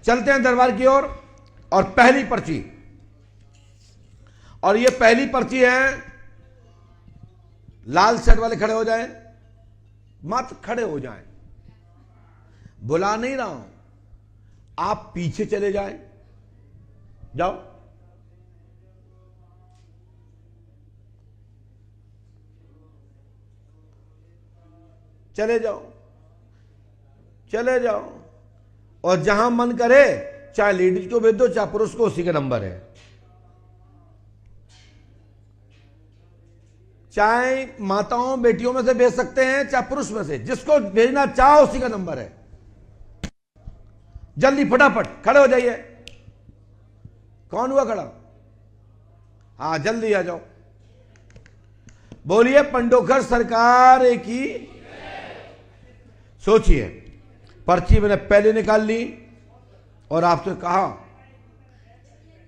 चलते हैं दरबार की ओर। और पहली पर्ची, और ये पहली पर्ची है, लाल शर्ट वाले खड़े हो जाएं, मत खड़े हो जाएं, बुला नहीं रहा हूं, आप पीछे चले जाएं, जाओ। चले जाओ, चले जाओ। और जहां मन करे, चाहे लेडीज को भेज दो, चाहे पुरुष को, उसी का नंबर है। चाहे माताओं बेटियों में से भेज सकते हैं, चाहे पुरुष में से, जिसको भेजना चाहो उसी का नंबर है। जल्दी फटाफट खड़े हो जाइए। कौन हुआ खड़ा? हाँ, जल्दी आ जाओ। बोलिए पंडोखर सरकार की। सोचिए, पर्ची मैंने पहले निकाल ली और आपसे कहा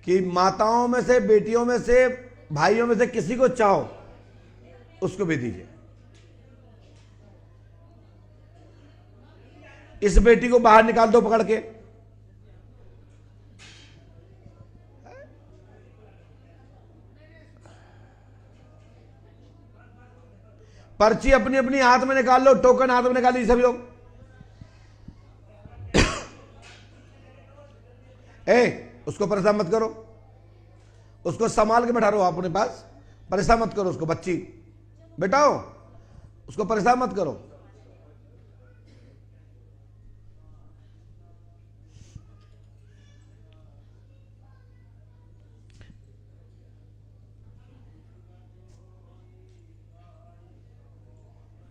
कि माताओं में से, बेटियों में से, भाइयों में से किसी को चाहो उसको भी दीजिए। इस बेटी को बाहर निकाल दो पकड़ के। पर्ची अपनी अपनी हाथ में निकाल लो, टोकन हाथ में निकाल लीजिए सभी लोग। उसको परेशान मत करो, उसको संभाल के बैठा रहो अपने पास। परेशान मत करो उसको, बच्ची बेटाओ, उसको परेशान मत करो।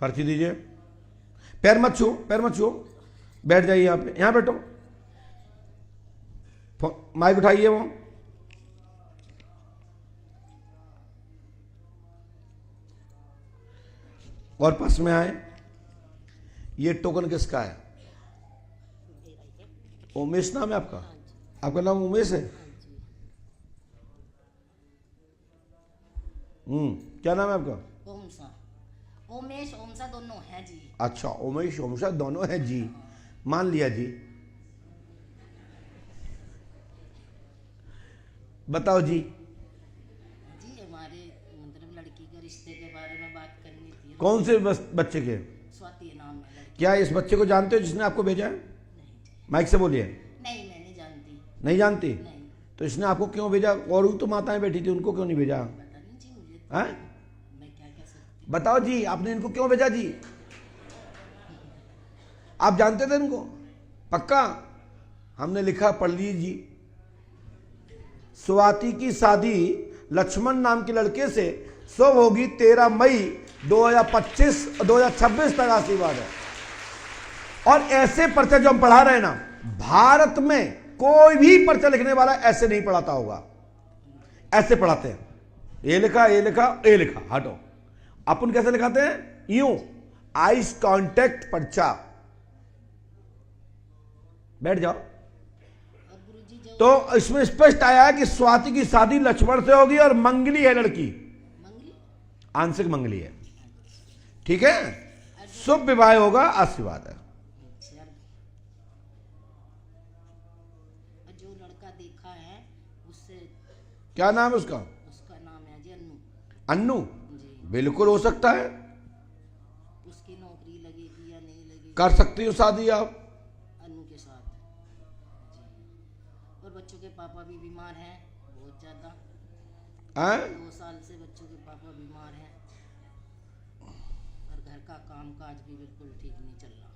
पर्ची दीजिए। पैर मत छू, पैर मत छू, बैठ जाइए यहां पे, यहां बैठो। माइक उठाइए वो। और पास में आए। ये टोकन किसका है? उमेश नाम है आपका? आपका नाम उमेश है? क्या नाम है आपका? उमेश ओमसा दोनों है जी। अच्छा, उमेश ओमसा दोनों है जी, मान लिया जी। बताओ जी। जी हमारे मतलब लड़की के रिश्ते के बारे में बात करनी थी। कौन से बच्चे के? स्वाति नाम है लड़की। क्या इस बच्चे को जानते हो जिसने आपको भेजा है? माइक से बोलिए। नहीं, मैं नहीं जानती। नहीं जानती? नहीं। तो इसने आपको क्यों भेजा? और तो माताएं बैठी थी, उनको क्यों नहीं भेजा? पता नहीं जी मुझे। हैं? मैं क्या कह सकती। बताओ जी, आपने इनको क्यों भेजा जी? आप जानते थे इनको? पक्का? हमने लिखा, पढ़ लीजिए जी। स्वाति की शादी लक्ष्मण नाम के लड़के से शुभ होगी 13 मई 2026 तक आशीर्वाद है। और ऐसे पर्चे जो हम पढ़ा रहे हैं ना, भारत में कोई भी पर्चा लिखने वाला ऐसे नहीं पढ़ाता होगा। ऐसे पढ़ाते हैं, ये लिखा, ये लिखा, ये लिखा, हटो। अपन कैसे लिखाते हैं? यूं, आइस कांटेक्ट पर्चा। बैठ जाओ। तो इसमें स्पष्ट आया है कि स्वाति की शादी लक्ष्मण से होगी और मंगली है लड़की, आंशिक मंगली है, ठीक है। शुभ विवाह होगा, आशीर्वाद है। जो लड़का देखा है उससे, क्या नाम है उसका? उसका नाम है जी अन्नू। अन्नू? जी। बिल्कुल हो सकता है। उसकी नौकरी लगेगी या नहीं लगेगी? कर सकती हो शादी आप अन्नू के साथ जी। और बच्चों के पापा भी बीमार हैं बहुत ज्यादा। 2 साल से बच्चों के पापा बीमार हैं और घर का काम काज भी बिल्कुल ठीक नहीं चल रहा।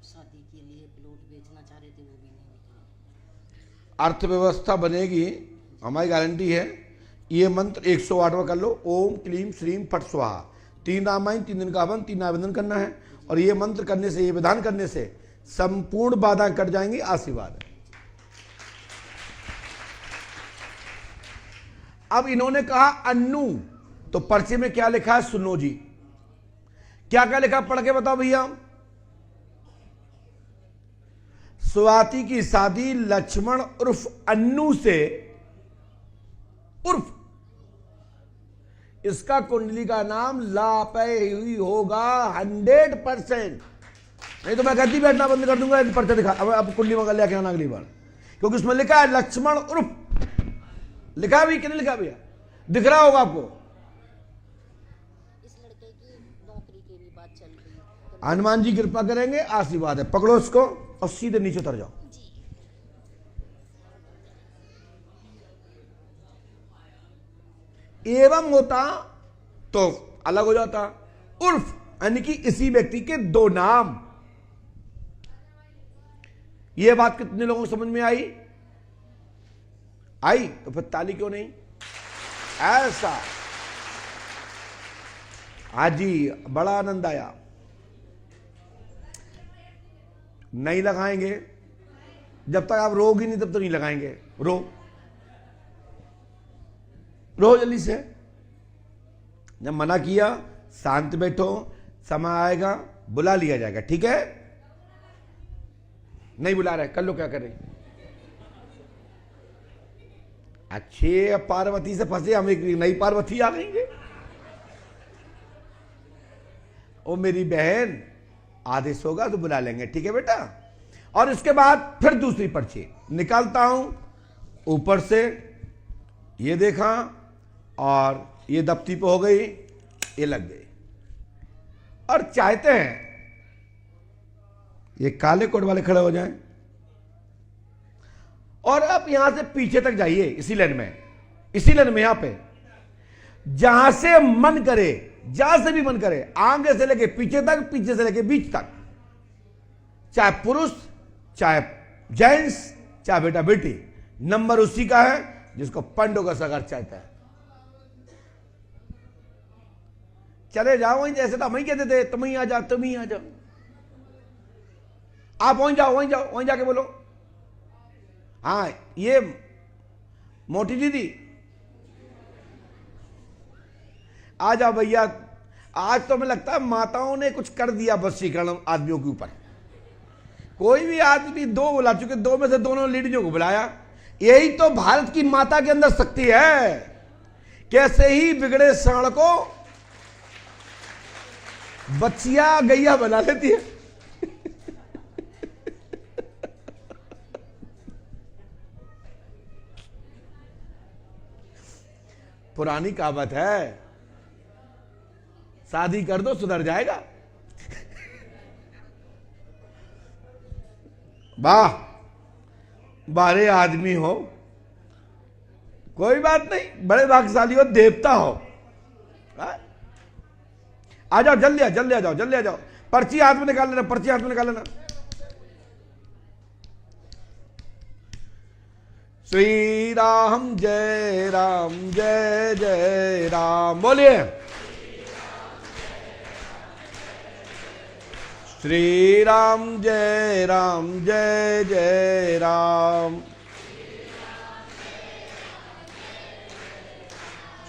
शादी के लिए प्लॉट बेचना चाह रहे थे, वो भी नहीं निकला। अर्थव्यवस्था बनेगी, हमारी गारंटी है। ये मंत्र 108वां कर लो। ओम क्लीम श्रीम फट स्वाहा। 3 रामायण, 3 दिन का हवन, 3 आवेदन करना है। और ये मंत्र करने से, ये विधान करने से संपूर्ण बाधाएं कट जाएंगी, आशीर्वाद है। अब इन्होंने कहा अन्नू, तो पर्चे में क्या लिखा है सुनो जी। क्या क्या लिखा, पढ़ के बताओ भैया। स्वाति की शादी लक्ष्मण उर्फ अन्नू से, उर्फ इसका कुंडली का नाम लापय हुई होगा 100%। नहीं तो मैं कहती बैठना बंद कर दूंगा, पर्चा दिखा। अब कुंडली मंगल लेके आना अगली बार, क्योंकि उसमें लिखा है लक्ष्मण उर्फ, लिखा भी कि नहीं लिखा भैया, दिख रहा होगा आपको। इस लड़के की नौकरी की भी बात चल रही है। हनुमान जी कृपा करेंगे, आशीर्वाद है। पकड़ो उसको और सीधे नीचे उतर जाओ। एवं होता तो अलग हो जाता, उर्फ यानी कि इसी व्यक्ति के दो नाम। यह बात कितने लोगों को समझ में आई? आई तो फिर ताली क्यों नहीं? ऐसा आज जी बड़ा आनंद आया। नहीं लगाएंगे, जब तक आप रोगी नहीं तब तक नहीं लगाएंगे। रो जल्दी से। जब मना किया शांत बैठो, समय आएगा बुला लिया जाएगा, ठीक है? नहीं बुला रहे, कर लो क्या करें। अच्छे पार्वती से फंसे, हम एक नई पार्वती आ गई। ओ मेरी बहन, आदेश होगा तो बुला लेंगे, ठीक है बेटा? और इसके बाद फिर दूसरी पर्ची निकालता हूं। ऊपर से ये देखा और ये दफ्ती पे हो गई, ये लग गई। और चाहते हैं ये काले कोट वाले खड़े हो जाएं और आप यहां से पीछे तक जाइए, इसी लाइन में यहां पे जहां से मन करे, जहां से भी मन करे, आगे से लेके पीछे तक, पीछे से लेके बीच तक, चाहे पुरुष चाहे जेंट्स चाहे बेटा बेटी, नंबर उसी का है जिसको पंडों का सगर चाहता है। चले जाओ वहीं, जैसे तो हम ही कहते थे तुम ही आ जाओ, तुम ही आ जाओ। आप वहीं जाओ, वहीं जाके बोलो। हाँ, ये मोटी दीदी आ जाओ भैया। आज तो हमें लगता है माताओं ने कुछ कर दिया वशीकरण आदमियों के ऊपर। कोई भी आदमी दो बुला चुके, दो में से दोनों लेडीजों को बुलाया। यही तो भारत की माता के अंदर शक्ति है। कैसे ही बिगड़े साण को बच्चियां गैया बना लेती है। पुरानी कहावत है, शादी कर दो सुधर जाएगा। वाह, बारे आदमी हो, कोई बात नहीं, बड़े भाग्यशाली हो, देवता हो। आ जाओ, जल्दी आ जाओ, जल्दी आ जाओ। पर्ची हाथ में निकाल लेना, पर्ची हाथ में निकाल लेना। श्री राम जय राम, जय जय राम। बोलिए श्री राम जय राम, जय जय राम।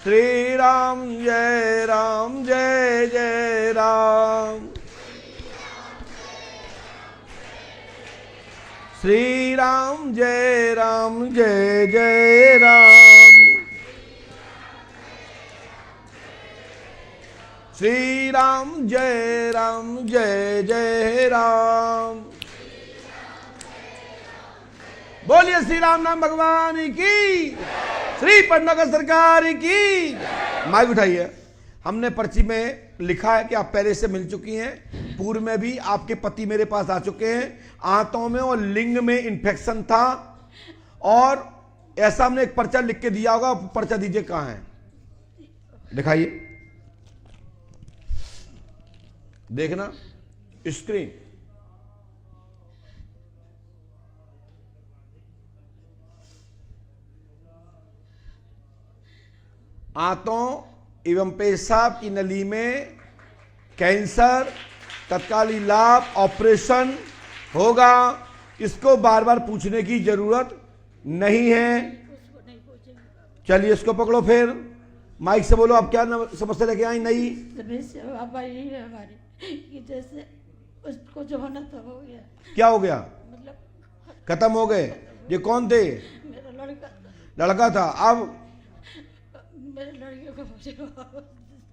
श्री राम जय राम, जय जय राम। श्री राम जय राम, जय जय राम। श्री राम जय राम, जय जय राम। बोलिए श्री राम नाम भगवान की, श्री पंडों सरकार की। माइक उठाइए। हमने पर्ची में लिखा है कि आप पहले से मिल चुकी हैं, पूर्व में भी आपके पति मेरे पास आ चुके हैं। आंतों में और लिंग में इन्फेक्शन था और ऐसा हमने एक पर्चा लिख के दिया होगा। पर्चा दीजिए, कहां है, दिखाइए, देखना स्क्रीन। आंतों एवं पेशाब की नली में कैंसर, तत्कालीन लाभ, ऑपरेशन होगा। इसको बार बार पूछने की जरूरत नहीं है। चलिए इसको पकड़ो, फिर माइक से बोलो, आप क्या समस्या लेके आई? नई समस्या बाबा यही है हमारी कि जैसे उसको जो होना था हो गया। क्या हो गया? मतलब खत्म हो गए। ये कौन थे? मेरा लड़का लड़का था। अब मेरे लड़के को मुझे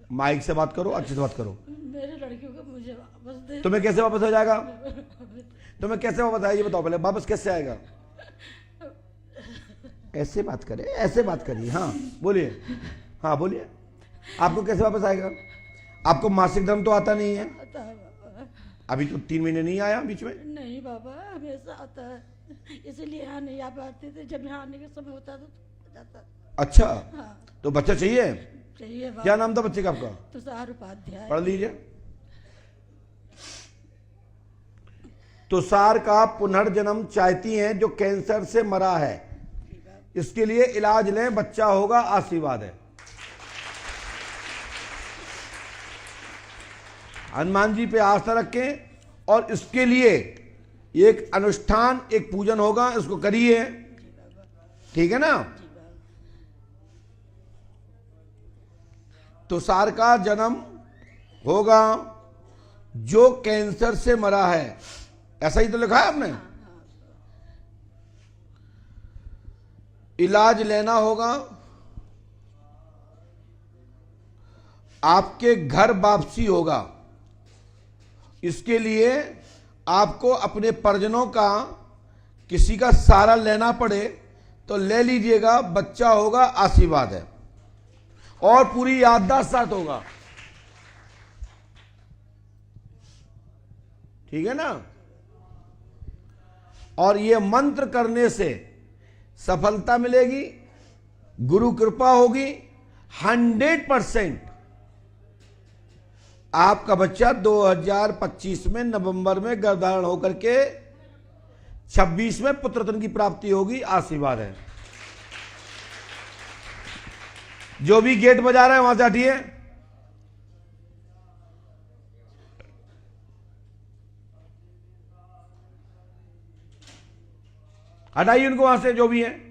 माइक से बात करो, अच्छे से बात करो। मेरे लड़कियों को मुझे वापस दे। तुम्हें कैसे वापस हो जाएगा? तुम्हें कैसे वापस आएगा ये बताओ पहले, वापस कैसे आएगा? ऐसे बात करे, ऐसे बात करिए। हाँ बोलिए, हाँ बोलिए, आपको कैसे वापस आएगा? आपको मासिक धर्म तो आता नहीं है? आता है बाबा। अभी तो 3 महीने नहीं आया बीच में? नहीं बाबा, हमेशा आता है, इसलिए यहाँ नहीं आ पाते थे। जब यहाँ आने का समय होता तो जाता। अच्छा, हाँ तो बच्चा चाहिए? चाहिए बाबा। क्या नाम था बच्चे का आपका? तुषार उपाध्याय। पढ़ लीजिए। तुषार का पुनर्जन्म चाहती हैं जो कैंसर से मरा है, इसके लिए इलाज लें, बच्चा होगा, आशीर्वाद है। हनुमान जी पे आस्था रखें और इसके लिए एक अनुष्ठान, एक पूजन होगा, इसको करिए, ठीक है ना? तुषार का जन्म होगा जो कैंसर से मरा है, ऐसा ही तो लिखा है आपने। इलाज लेना होगा, आपके घर वापसी होगा, इसके लिए आपको अपने परिजनों का किसी का सहारा लेना पड़े तो ले लीजिएगा, बच्चा होगा, आशीर्वाद है, और पूरी याददाश्त साथ होगा, ठीक है ना? और ये मंत्र करने से सफलता मिलेगी, गुरु कृपा होगी, 100% आपका बच्चा 2025 में नवंबर में गर्भधारण होकर के 26 में पुत्ररत्न की प्राप्ति होगी, आशीर्वाद है। जो भी गेट बजा रहा है वहां से हटिए। हटाइए उनको वहां से, जो भी है।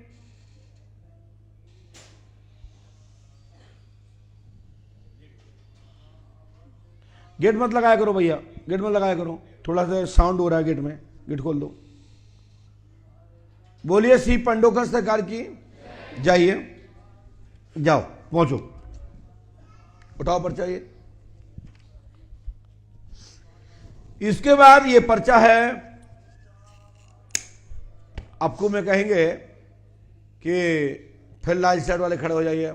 गेट मत लगाया करो भैया, गेट मत लगाया करो, थोड़ा सा साउंड हो रहा है गेट में, गेट खोल दो। बोलिए श्री पंडोकर सरकार की। जाइए, जाओ, पहुंचो, उठाओ पर्चा। ये इसके बाद ये पर्चा है, आपको मैं कहेंगे कि फिर लाल शर्ट वाले खड़े हो जाइए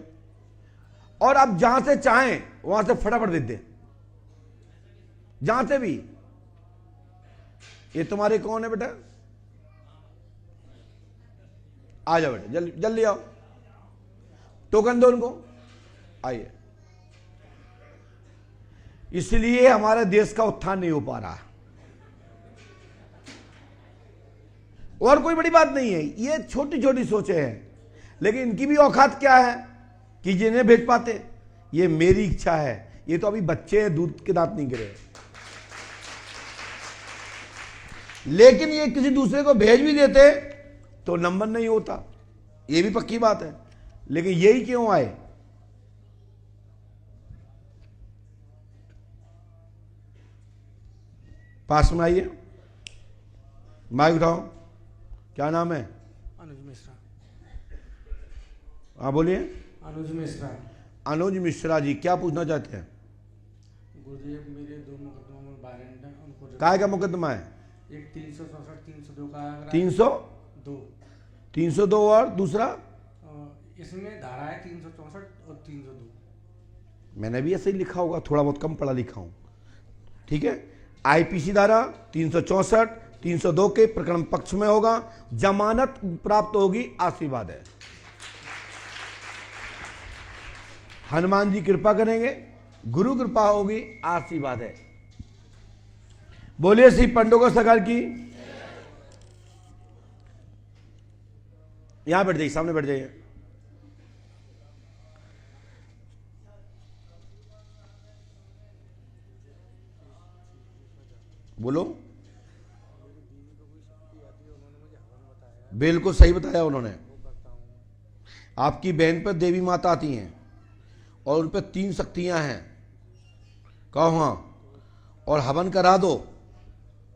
और आप जहां से चाहें वहां से फटाफट दे दें, जहां से भी। ये तुम्हारे कौन है बेटा? आ जाओ बेटा, जल्दी जल्दी आओ, टोकन दो उनको, आइए। इसलिए हमारे देश का उत्थान नहीं हो पा रहा, और कोई बड़ी बात नहीं है, ये छोटी छोटी सोचें हैं, लेकिन इनकी भी औकात क्या है कि जिन्हें भेज पाते। ये मेरी इच्छा है, ये तो अभी बच्चे हैं, दूध के दांत नहीं गिरे, लेकिन ये किसी दूसरे को भेज भी देते तो नंबर नहीं होता, ये भी पक्की बात है। लेकिन यही क्यों आए? पास में आइए, माइक उठाओ। क्या नाम है? अनुज मिश्रा। हाँ बोलिए। अनुज मिश्रा। अनुज मिश्रा जी, क्या पूछना चाहते हैं? गुरुजी, मेरे 2 मुकदमों में वारंट है, उनको काय का मुकदमा है? एक 364 302 का आगरा 302 2 और दूसरा? इसमें धारा है 364 और 302। मैंने भी ऐसे ही लिखा होगा, थोड़ा बहुत कम पढ़ा लिखा हूं, ठीक है। आईपीसी धारा 364 302 के प्रकरण पक्ष में होगा, जमानत प्राप्त होगी, आशीर्वाद है। हनुमान जी कृपा करेंगे, गुरु कृपा होगी, आशीर्वाद है। बोलिए श्री पंडोकर सरकार की। यहां बैठ जाइए, सामने बैठ जाइए। बोलो। बिल्कुल सही बताया उन्होंने। आपकी बहन पर देवी माता आती हैं और उन पर 3 शक्तियां हैं, कहो हाँ, और हवन करा दो।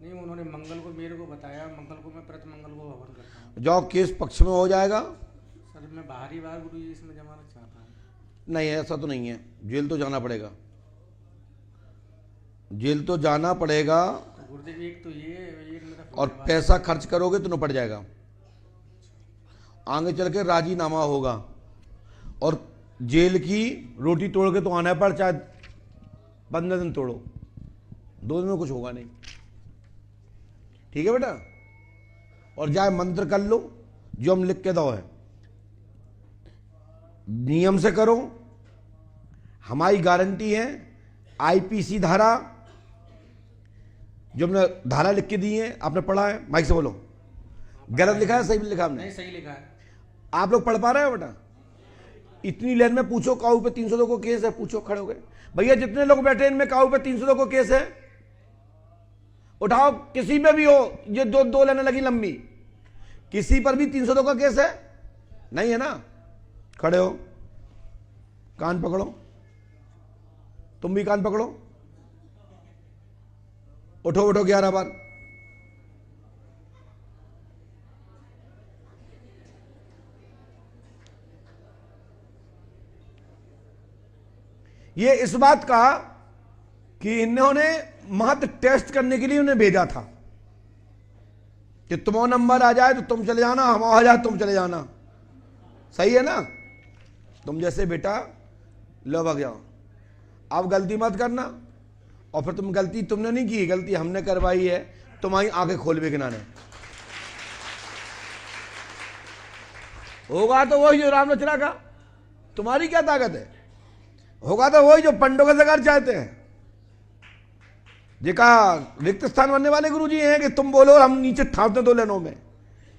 नहीं, उन्होंने मंगल को मेरे को बताया, मंगल को मैं प्रति मंगल को हवन करता हूँ। जाओ, केस पक्ष में हो जाएगा। सर मैं बाहरी बार गुरुजी इसमें जमानत चाहता हूँ। नहीं, ऐसा तो नहीं है, जेल तो जाना पड़ेगा, जेल तो जाना पड़ेगा। गुरुदेव एक तो ये एक मेरा और पैसा खर्च करोगे तो निपट जाएगा, आगे चल के राजीनामा होगा। और जेल की रोटी तोड़ के तो आना है, पर चाहे 15 दिन तोड़ो, 2 दिन में कुछ होगा नहीं। ठीक है बेटा, और जाए मंत्र कर लो जो हम लिख के दो है, नियम से करो, हमारी गारंटी है। आईपीसी धारा जो हमने धारा लिख के दी है, आपने पढ़ा है? माइक से बोलो, गलत लिखा है सही लिखा हमने? नहीं, सही लिखा है। आप लोग पढ़ पा रहे हो बेटा? इतनी लाइन में पूछो काऊ पे 302 को केस है, पूछो खड़े हो गए भैया, जितने लोग बैठे इनमें काऊ पे 302 को केस है, उठाओ। किसी पे भी हो, ये दो लाइनें लगी लंबी, किसी पर भी 302 का केस है? नहीं है ना? खड़े हो, कान पकड़ो, तुम भी कान पकड़ो, उठो उठो 11 बार। ये इस बात का कि इन्होंने महत्व टेस्ट करने के लिए उन्हें भेजा था कि तुम्हारा नंबर आ जाए तो तुम चले जाना, हम आ जाए तुम चले जाना। सही है ना? तुम जैसे बेटा लो भाग जाओ, अब गलती मत करना। और फिर तुम गलती तुमने नहीं की, गलती हमने करवाई है, तुम्हारी आंखें खोल भी गिनाने। होगा तो वही जो राम रचना का, तुम्हारी क्या ताकत है? होगा तो वही जो पंडों का सरकार चाहते हैं, जिका रिक्त स्थान बनने वाले गुरुजी हैं कि तुम बोलो और हम नीचे ठावते 2 लाइनों में,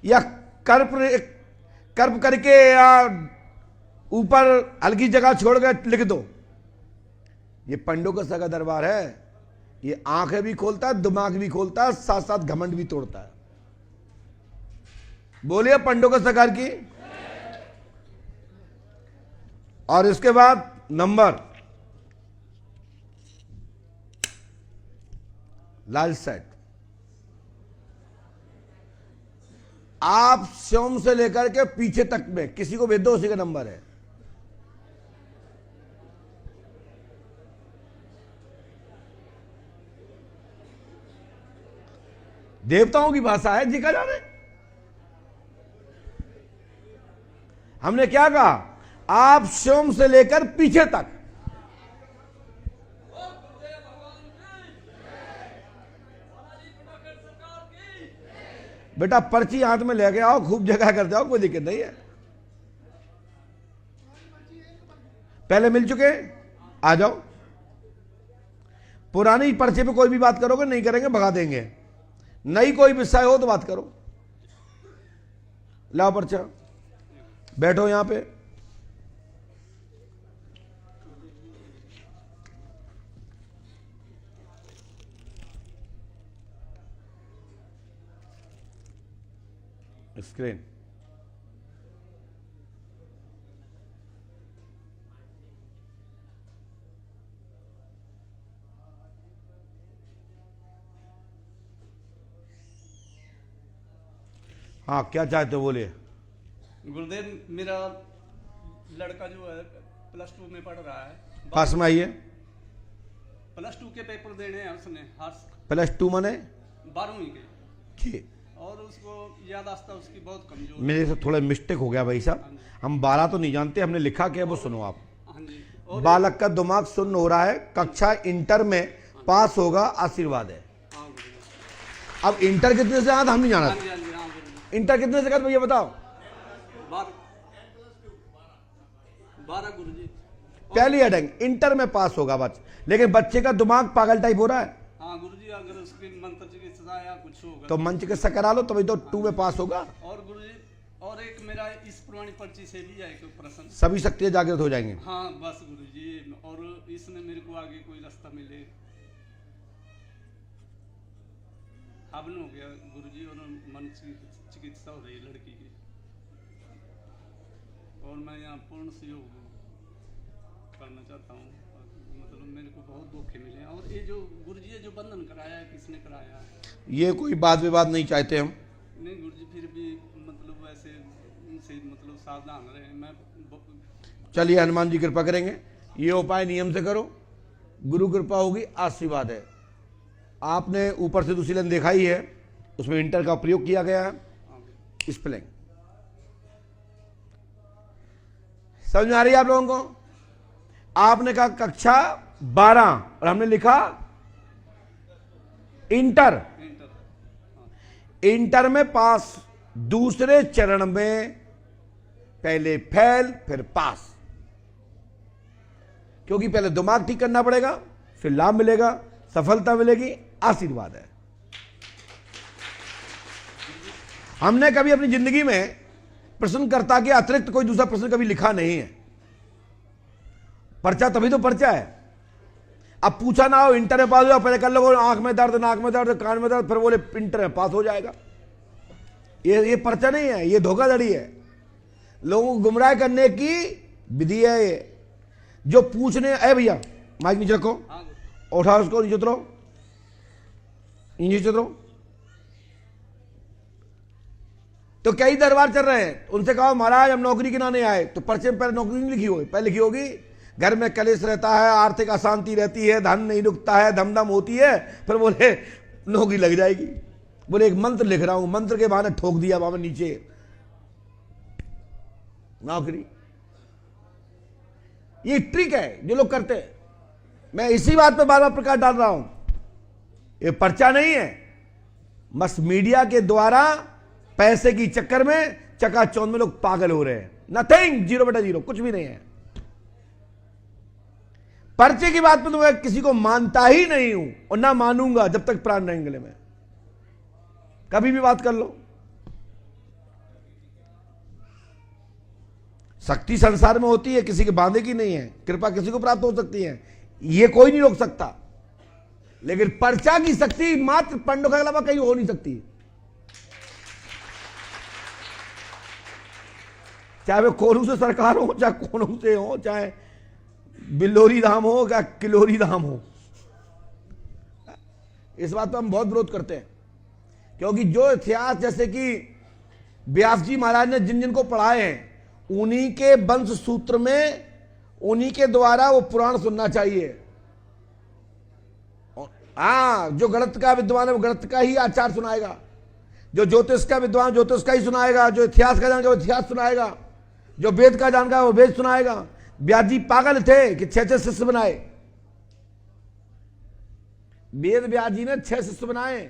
या कर्प करके या ऊपर हल्की जगह छोड़ कर लिख दो। ये पंडों का सगा दरबार है, ये आंखें भी खोलता है, दिमाग भी खोलता है, साथ साथ घमंड भी तोड़ता है। बोलिए पंडों का सरकार की। और इसके बाद नंबर लाल सेट, आप स्वयं से लेकर के पीछे तक में किसी को भेज दो, उसी का नंबर है। देवताओं की भाषा है, जी का जाने। हमने क्या कहा? आप स्वयं से लेकर पीछे तक। बेटा पर्ची हाथ में लेके आओ, खूब जगह कर जाओ, कोई दिक्कत नहीं है। पहले मिल चुके, आ जाओ। पुरानी पर्चे पे कोई भी बात करोगे, नहीं करेंगे भगा देंगे। नई कोई विषय हो तो बात करो। लाओ पर्चा, बैठो यहां पे। स्क्रीन हाँ, क्या चाहते हो बोलिए। गुरुदेव, मेरा लड़का जो है +2 में पढ़ रहा है। पास में आइए। +2 के पेपर देने हैं उसने, +2 माने 12वीं के, ठीक। और उसको याददाश्त उसकी बहुत कमजोर। मेरे से थोड़ा मिस्टेक हो गया भाई साहब, हम 12 तो नहीं जानते, हमने लिखा क्या वो सुनो आप। हाँ जी। और बालक का दिमाग सुन्न हो रहा है, कक्षा इंटर में पास होगा, आशीर्वाद है। हाँ गुरुजी। अब इंटर कितने से आता हम नहीं जाना। हाँ जी, हाँ जी, हाँ गुरुजी। इंटर कितने से कर भैया बताओ? 12 गुरुजी। पहली अटेंग इंटर में पास होगा बच, लेकिन बच्चे का दिमाग पागल टाइप हो रहा है। हाँ गुरुजी, अगर उसकी मंत्र चिकित्सा या कुछ होगा तो मन चिकित्सा करा लो, तभी तो 2 में पास होगा। और गुरुजी, और एक मेरा इस पुरानी पर्ची से भी है एक प्रश्न। सभी शक्तियां जागृत हो जाएंगी। हाँ बस गुरुजी, और इसने मेरे को आगे कोई रास्ता मिले। हवन हो गया गुरुजी, और मन चिकित्सा हो रही है लड़की की, और मैं यहाँ पूर्ण सहयोग करना चाहता हूँ। मतलब मेरे को बहुत धोखे मिले हैं। और ये जो गुरुजी ये जो बंधन कराया है, किसने कराया है? ये कोई बात विवाद नहीं चाहते हम। नहीं गुरुजी, फिर भी मतलब ऐसे उनसे मतलब सावधान रहे। मैं चलिए हनुमान जी कृपा करेंगे। ये उपाय नियम से करो, गुरु कृपा होगी, आशीर्वाद है। आपने ऊपर से दूसरी लाइन देखा ही है, उसमें इंटर का प्रयोग किया गया है। स्पेलिंग समझ में आ रही है आप लोगों को? आपने कहा कक्षा 12 और हमने लिखा इंटर। इंटर में पास, दूसरे चरण में पहले फेल फिर पास, क्योंकि पहले दिमाग ठीक करना पड़ेगा, फिर लाभ मिलेगा, सफलता मिलेगी, आशीर्वाद है। हमने कभी अपनी जिंदगी में प्रश्नकर्ता के अतिरिक्त कोई दूसरा प्रश्न कभी लिखा नहीं है। पर्चा तभी तो पर्चा है। अब पूछा ना हो इंटर में पास हो जाओ, पहले कर लो आंख में दर्द, नाक में दर्द, कान में दर्द, फिर बोले इंटर में पास हो जाएगा। ये पर्चा नहीं है, ये धोखाधड़ी है, लोगों को गुमराह करने की विधि है ये। जो पूछने है भैया माइक नीचे रखो, उठाओ उसको, नीचे उतरो, नीचे उतरो। तो कई दरबार चल रहे हैं, उनसे कहो महाराज हम नौकरी के नाने आए, तो पर्चे में पहले नौकरी नहीं लिखी होगी, पहले लिखी होगी घर में कलेश रहता है, आर्थिक अशांति रहती है, धन नहीं रुकता है, धमधम होती है, फिर बोले नौकरी लग जाएगी। बोले एक मंत्र लिख रहा हूं, मंत्र के बहाने ठोक दिया बाबा नीचे नौकरी। ये ट्रिक है जो लोग करते हैं। मैं इसी बात पे बार बार प्रकाश डाल रहा हूं, ये पर्चा नहीं है, बस मीडिया के द्वारा पैसे की चक्कर में चकाचौंध में लोग पागल हो रहे हैं। नथिंग, 0/0, कुछ भी नहीं है। पर्चे की बात पे तो मैं किसी को मानता ही नहीं हूं और ना मानूंगा जब तक प्राण रहेंगे गले में। कभी भी बात कर लो, शक्ति संसार में होती है, किसी के बांधे की नहीं है, कृपा किसी को प्राप्त हो सकती है, ये कोई नहीं रोक सकता। लेकिन पर्चा की शक्ति मात्र पंडों के अलावा कहीं हो नहीं सकती। चाहे वे कोरू से सरकार हो, चाहे कोनों से हो, चाहे बिल्लोरी धाम हो या किलोरी धाम हो। इस बात पर हम बहुत विरोध करते हैं, क्योंकि जो इतिहास जैसे कि व्यास जी महाराज ने जिन जिन को पढ़ाए हैं, उन्हीं के वंश सूत्र में, उन्हीं के द्वारा वो पुराण सुनना चाहिए। हाँ, जो गणित का विद्वान है वो गणित का ही आचार सुनाएगा, जो ज्योतिष का विद्वान ज्योतिष का ही सुनाएगा, जो इतिहास का जानकर वो इतिहास सुनाएगा, जो वेद का जानकर वो वेद सुनाएगा। व्यास जी पागल थे कि 6 शिष्य बनाए, वेद व्यास जी ने 6 शिष्य बनाए।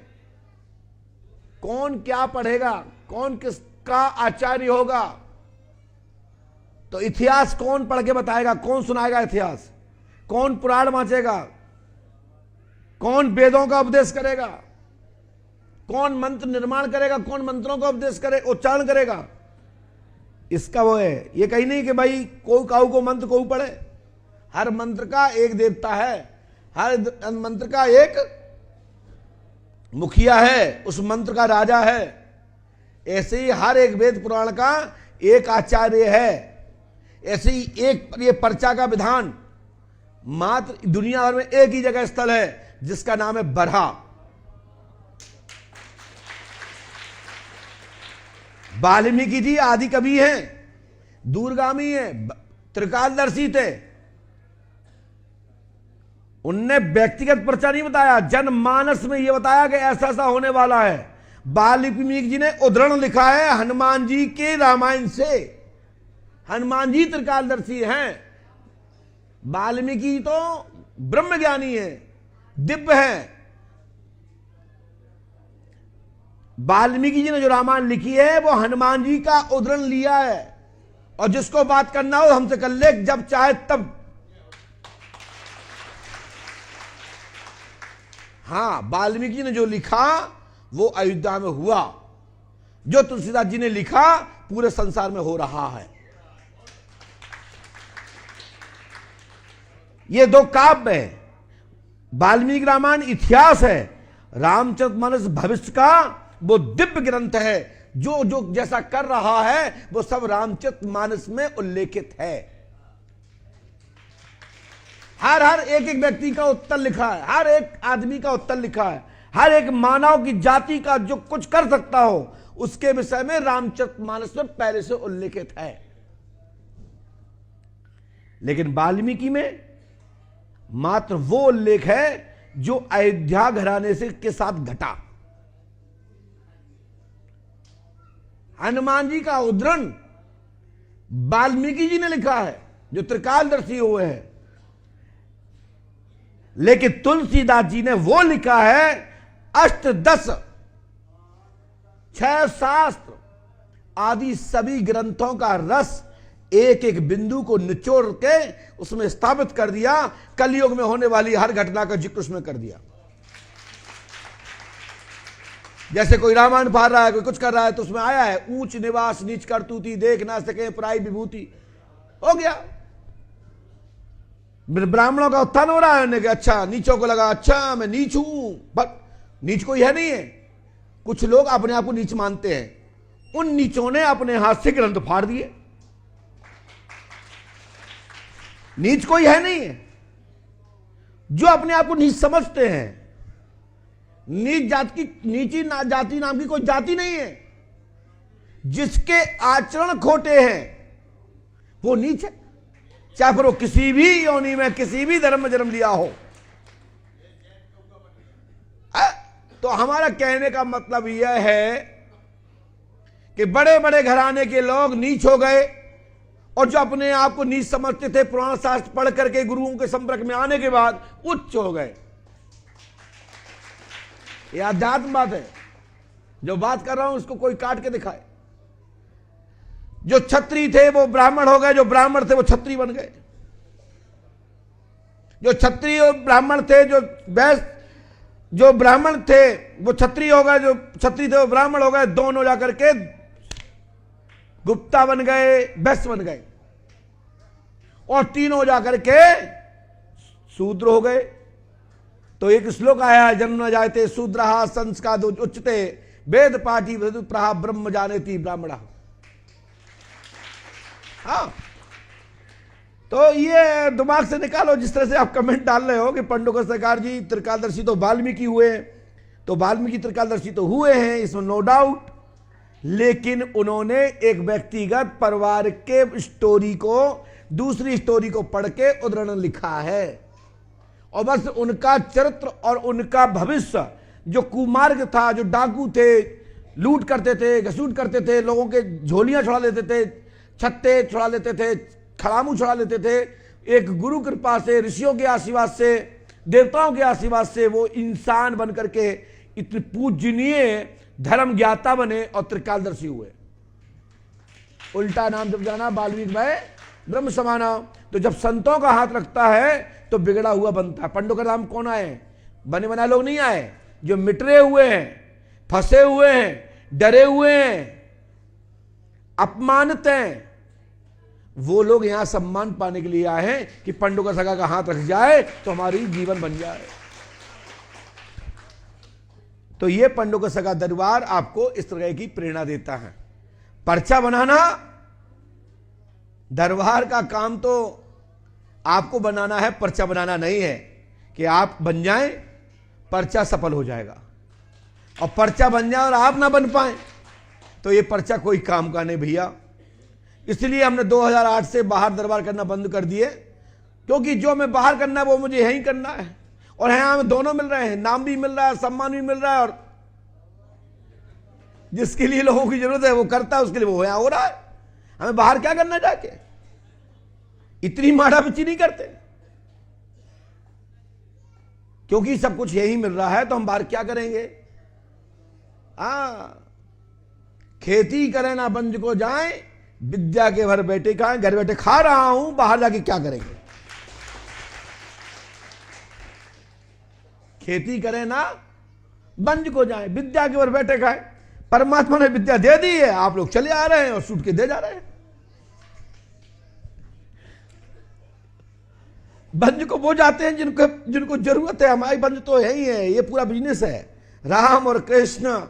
कौन क्या पढ़ेगा, कौन किसका आचार्य होगा, तो इतिहास कौन पढ़ के बताएगा, कौन सुनाएगा इतिहास, कौन पुराण वांचेगा, कौन वेदों का उपदेश करेगा, कौन मंत्र निर्माण करेगा, कौन मंत्रों का उपदेश करे, उच्चारण करेगा, इसका वो है। ये कहीं नहीं कि भाई कोई काऊ को मंत्र को पढ़े। हर मंत्र का एक देवता है, हर मंत्र का एक मुखिया है, उस मंत्र का राजा है। ऐसे ही हर एक वेद पुराण का एक आचार्य है। ऐसे ही एक ये पर्चा का विधान मात्र दुनिया भर में एक ही जगह स्थल है, जिसका नाम है बरहा। वाल्मीकि जी आदि कवि हैं, दूरगामी हैं, त्रिकालदर्शी थे। उनने व्यक्तिगत पर्चा नहीं बताया, जनमानस में यह बताया कि ऐसा ऐसा होने वाला है। वाल्मीकि जी ने उद्धरण लिखा है हनुमान जी के रामायण से। हनुमान जी त्रिकालदर्शी हैं। वाल्मीकि तो ब्रह्मज्ञानी है, दिव्य है। वाल्मीकि जी ने जो रामायण लिखी है वो हनुमान जी का उद्धरण लिया है। और जिसको बात करना हो हमसे कर ले, जब चाहे तब। हाँ, वाल्मीकि जी ने जो लिखा वो अयोध्या में हुआ, जो तुलसीदास जी ने लिखा पूरे संसार में हो रहा है। ये दो काव्य है। वाल्मीकि रामायण इतिहास है, रामचरितमानस भविष्य का वो दिव्य ग्रंथ है। जो जो जैसा कर रहा है वो सब रामचरितमानस में उल्लेखित है। हर एक व्यक्ति का उत्तर लिखा है, हर एक आदमी का उत्तर लिखा है, हर एक मानव की जाति का जो कुछ कर सकता हो उसके विषय में रामचरितमानस में पहले से उल्लेखित है। लेकिन वाल्मीकि में मात्र वो उल्लेख है जो अयोध्या घराने से के साथ घटा। हनुमान जी का उद्धरण वाल्मीकि जी ने लिखा है जो त्रिकालदर्शी हुए हैं, लेकिन तुलसीदास जी ने वो लिखा है अष्टदश, 6 शास्त्र आदि सभी ग्रंथों का रस एक एक बिंदु को निचोड़ के उसमें स्थापित कर दिया। कलयुग में होने वाली हर घटना का जिक्र उसमें कर दिया। जैसे कोई रामायण पढ़ रहा है, कोई कुछ कर रहा है, तो उसमें आया है ऊंच निवास नीच करतूती, देख ना सके पराई विभूति, हो गया। ब्राह्मणों का उत्थान हो रहा है कि अच्छा, नीचों को लगा अच्छा मैं नीच हूं, बट नीच कोई है नहीं है। कुछ लोग अपने आप को नीच मानते हैं, उन नीचों ने अपने हाथ से ग्रंथ फाड़ दिए। नीच कोई है नहीं है, जो अपने आप को नीच समझते हैं। नीच जाति की, नीची जाति नाम की कोई जाति नहीं है। जिसके आचरण खोटे हैं वो नीच है, चाहे फिर वो किसी भी योनि में किसी भी धर्म में जन्म लिया हो। तो हमारा कहने का मतलब यह है कि बड़े बड़े घराने के लोग नीच हो गए, और जो अपने आप को नीच समझते थे पुराण शास्त्र पढ़ करके गुरुओं के संपर्क में आने के बाद उच्च हो गए। यह अध्यात्म बात है। जो बात कर रहा हूं उसको कोई काट के दिखाए। जो क्षत्रिय थे वो ब्राह्मण हो गए, जो ब्राह्मण थे वो क्षत्रिय बन गए। जो क्षत्रिय और ब्राह्मण थे, जो ब्राह्मण थे वो क्षत्रिय हो गए, जो क्षत्रिय थे वो ब्राह्मण हो गए। दोनों जाकर के गुप्ता बन गए, वैश्य बन गए, और तीनों जाकर के शूद्र हो गए। तो एक श्लोक आया, जन्म न जायते शूद्रः संस्कार उच्चते वेद पाठी प्रहा ब्रह्म जानेति ब्राह्मणः। हाँ, तो ये दिमाग से निकालो। जिस तरह से आप कमेंट डाल रहे हो कि पंडुका सरकार जी त्रिकालदर्शी तो वाल्मीकि हुए, तो वाल्मीकि त्रिकालदर्शी तो हुए हैं, इसमें नो डाउट। लेकिन उन्होंने एक व्यक्तिगत परिवार के स्टोरी को दूसरी स्टोरी को पढ़ के उद्धरण लिखा है, और बस उनका चरित्र और उनका भविष्य, जो कुमार्ग था, जो डाकू थे, लूट करते थे, घसूट करते थे, लोगों के झोलियां छुड़ा लेते थे, छत्ते छुड़ा लेते थे, खड़ामू छुड़ा लेते थे, एक गुरु कृपा से, ऋषियों के आशीर्वाद से, देवताओं के आशीर्वाद से वो इंसान बन करके इतने पूजनीय धर्म ज्ञाता बने और त्रिकालदर्शी हुए। उल्टा नाम जब जाना वाल्मीकि भाई ब्रह्म समाना। तो जब संतों का हाथ रखता है तो बिगड़ा हुआ बनता है। पंडों का नाम कौन आए? बने बनाए लोग नहीं आए, जो मिटरे हुए हैं, फंसे हुए हैं, डरे हुए हैं, अपमानित हैं, वो लोग यहां सम्मान पाने के लिए आए हैं कि पंडों का सगा का हाथ रख जाए तो हमारी जीवन बन जाए। तो ये पंडों का सगा दरबार आपको इस तरह की प्रेरणा देता है। पर्चा बनाना, दरबार का काम तो आपको बनाना है, पर्चा बनाना नहीं है कि आप बन जाएं, पर्चा सफल हो जाएगा। और पर्चा बन जाए और आप ना बन पाए तो ये पर्चा कोई काम का नहीं भैया। इसलिए हमने 2008 से बाहर दरबार करना बंद कर दिए, क्योंकि जो मैं बाहर करना है वो मुझे यहीं करना है, और यहां हमें दोनों मिल रहे हैं, नाम भी मिल रहा है, सम्मान भी मिल रहा है, और जिसके लिए लोगों की जरूरत है वो करता है, उसके लिए वो यहां हो रहा है। हमें बाहर क्या करना जाके, इतनी माड़ा पिची नहीं करते, क्योंकि सब कुछ यही मिल रहा है तो हम बाहर क्या करेंगे। खेती करें ना बंज को जाएं, विद्या के भर बैठे खाएं। घर बैठे खा रहा हूं, बाहर जाके क्या करेंगे। खेती करें ना बंज को जाएं, विद्या के भर बैठे खाएं। परमात्मा ने विद्या दे दी है, आप लोग चले आ रहे हैं और सूट के दे जा रहे हैं। बंज को वो जाते हैं जिनको जरूरत है। हमारी बंज तो यही है, ये पूरा बिजनेस है। राम और कृष्ण,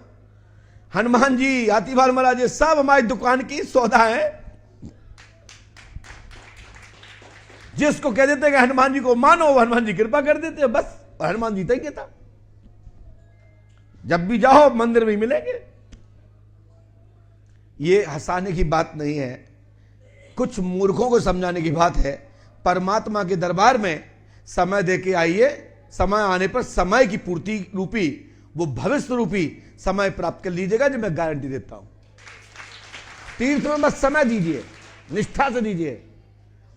हनुमान जी, हाथीभाल महाराज, ये सब हमारी दुकान की सौदा है। जिसको कह देते कि हनुमान जी को मानो, हनुमान जी कृपा कर देते हैं, बस। और हनुमान जी ही कहता, जब भी जाओ मंदिर में मिलेंगे। ये हंसाने की बात नहीं है, कुछ मूर्खों को समझाने की बात है। परमात्मा के दरबार में समय दे के आइए। समय आने पर समय की पूर्ति रूपी, वो भविष्य रूपी समय प्राप्त कर लीजिएगा, जो मैं गारंटी देता हूं। तीर्थ में बस समय दीजिए, निष्ठा से दीजिए।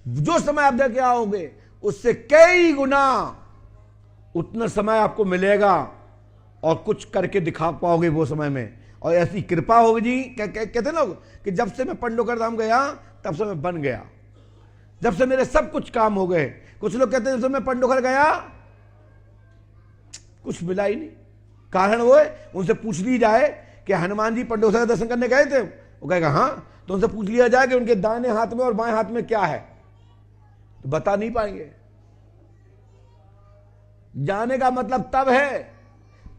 जो समय आप दे के आओगे उससे कई गुना उतना समय आपको मिलेगा और कुछ करके दिखा पाओगे वो समय में। और ऐसी कृपा होगी जी, कहते लोग कि जब से मैं पंडोकर धाम गया तब से मैं बन गया, जब से मेरे सब कुछ काम हो गए। कुछ लोग कहते हैं जब से मैं पंडोकर गया कुछ मिला ही नहीं। कारण वो है, उनसे पूछ ली जाए कि हनुमान जी पंडोकर का दर्शन करने गए थे, वो कहेगा हाँ। तो उनसे पूछ लिया जाए कि उनके दाहिने हाथ में और बाएं हाथ में क्या है, तो बता नहीं पाएंगे। जाने का मतलब तब है,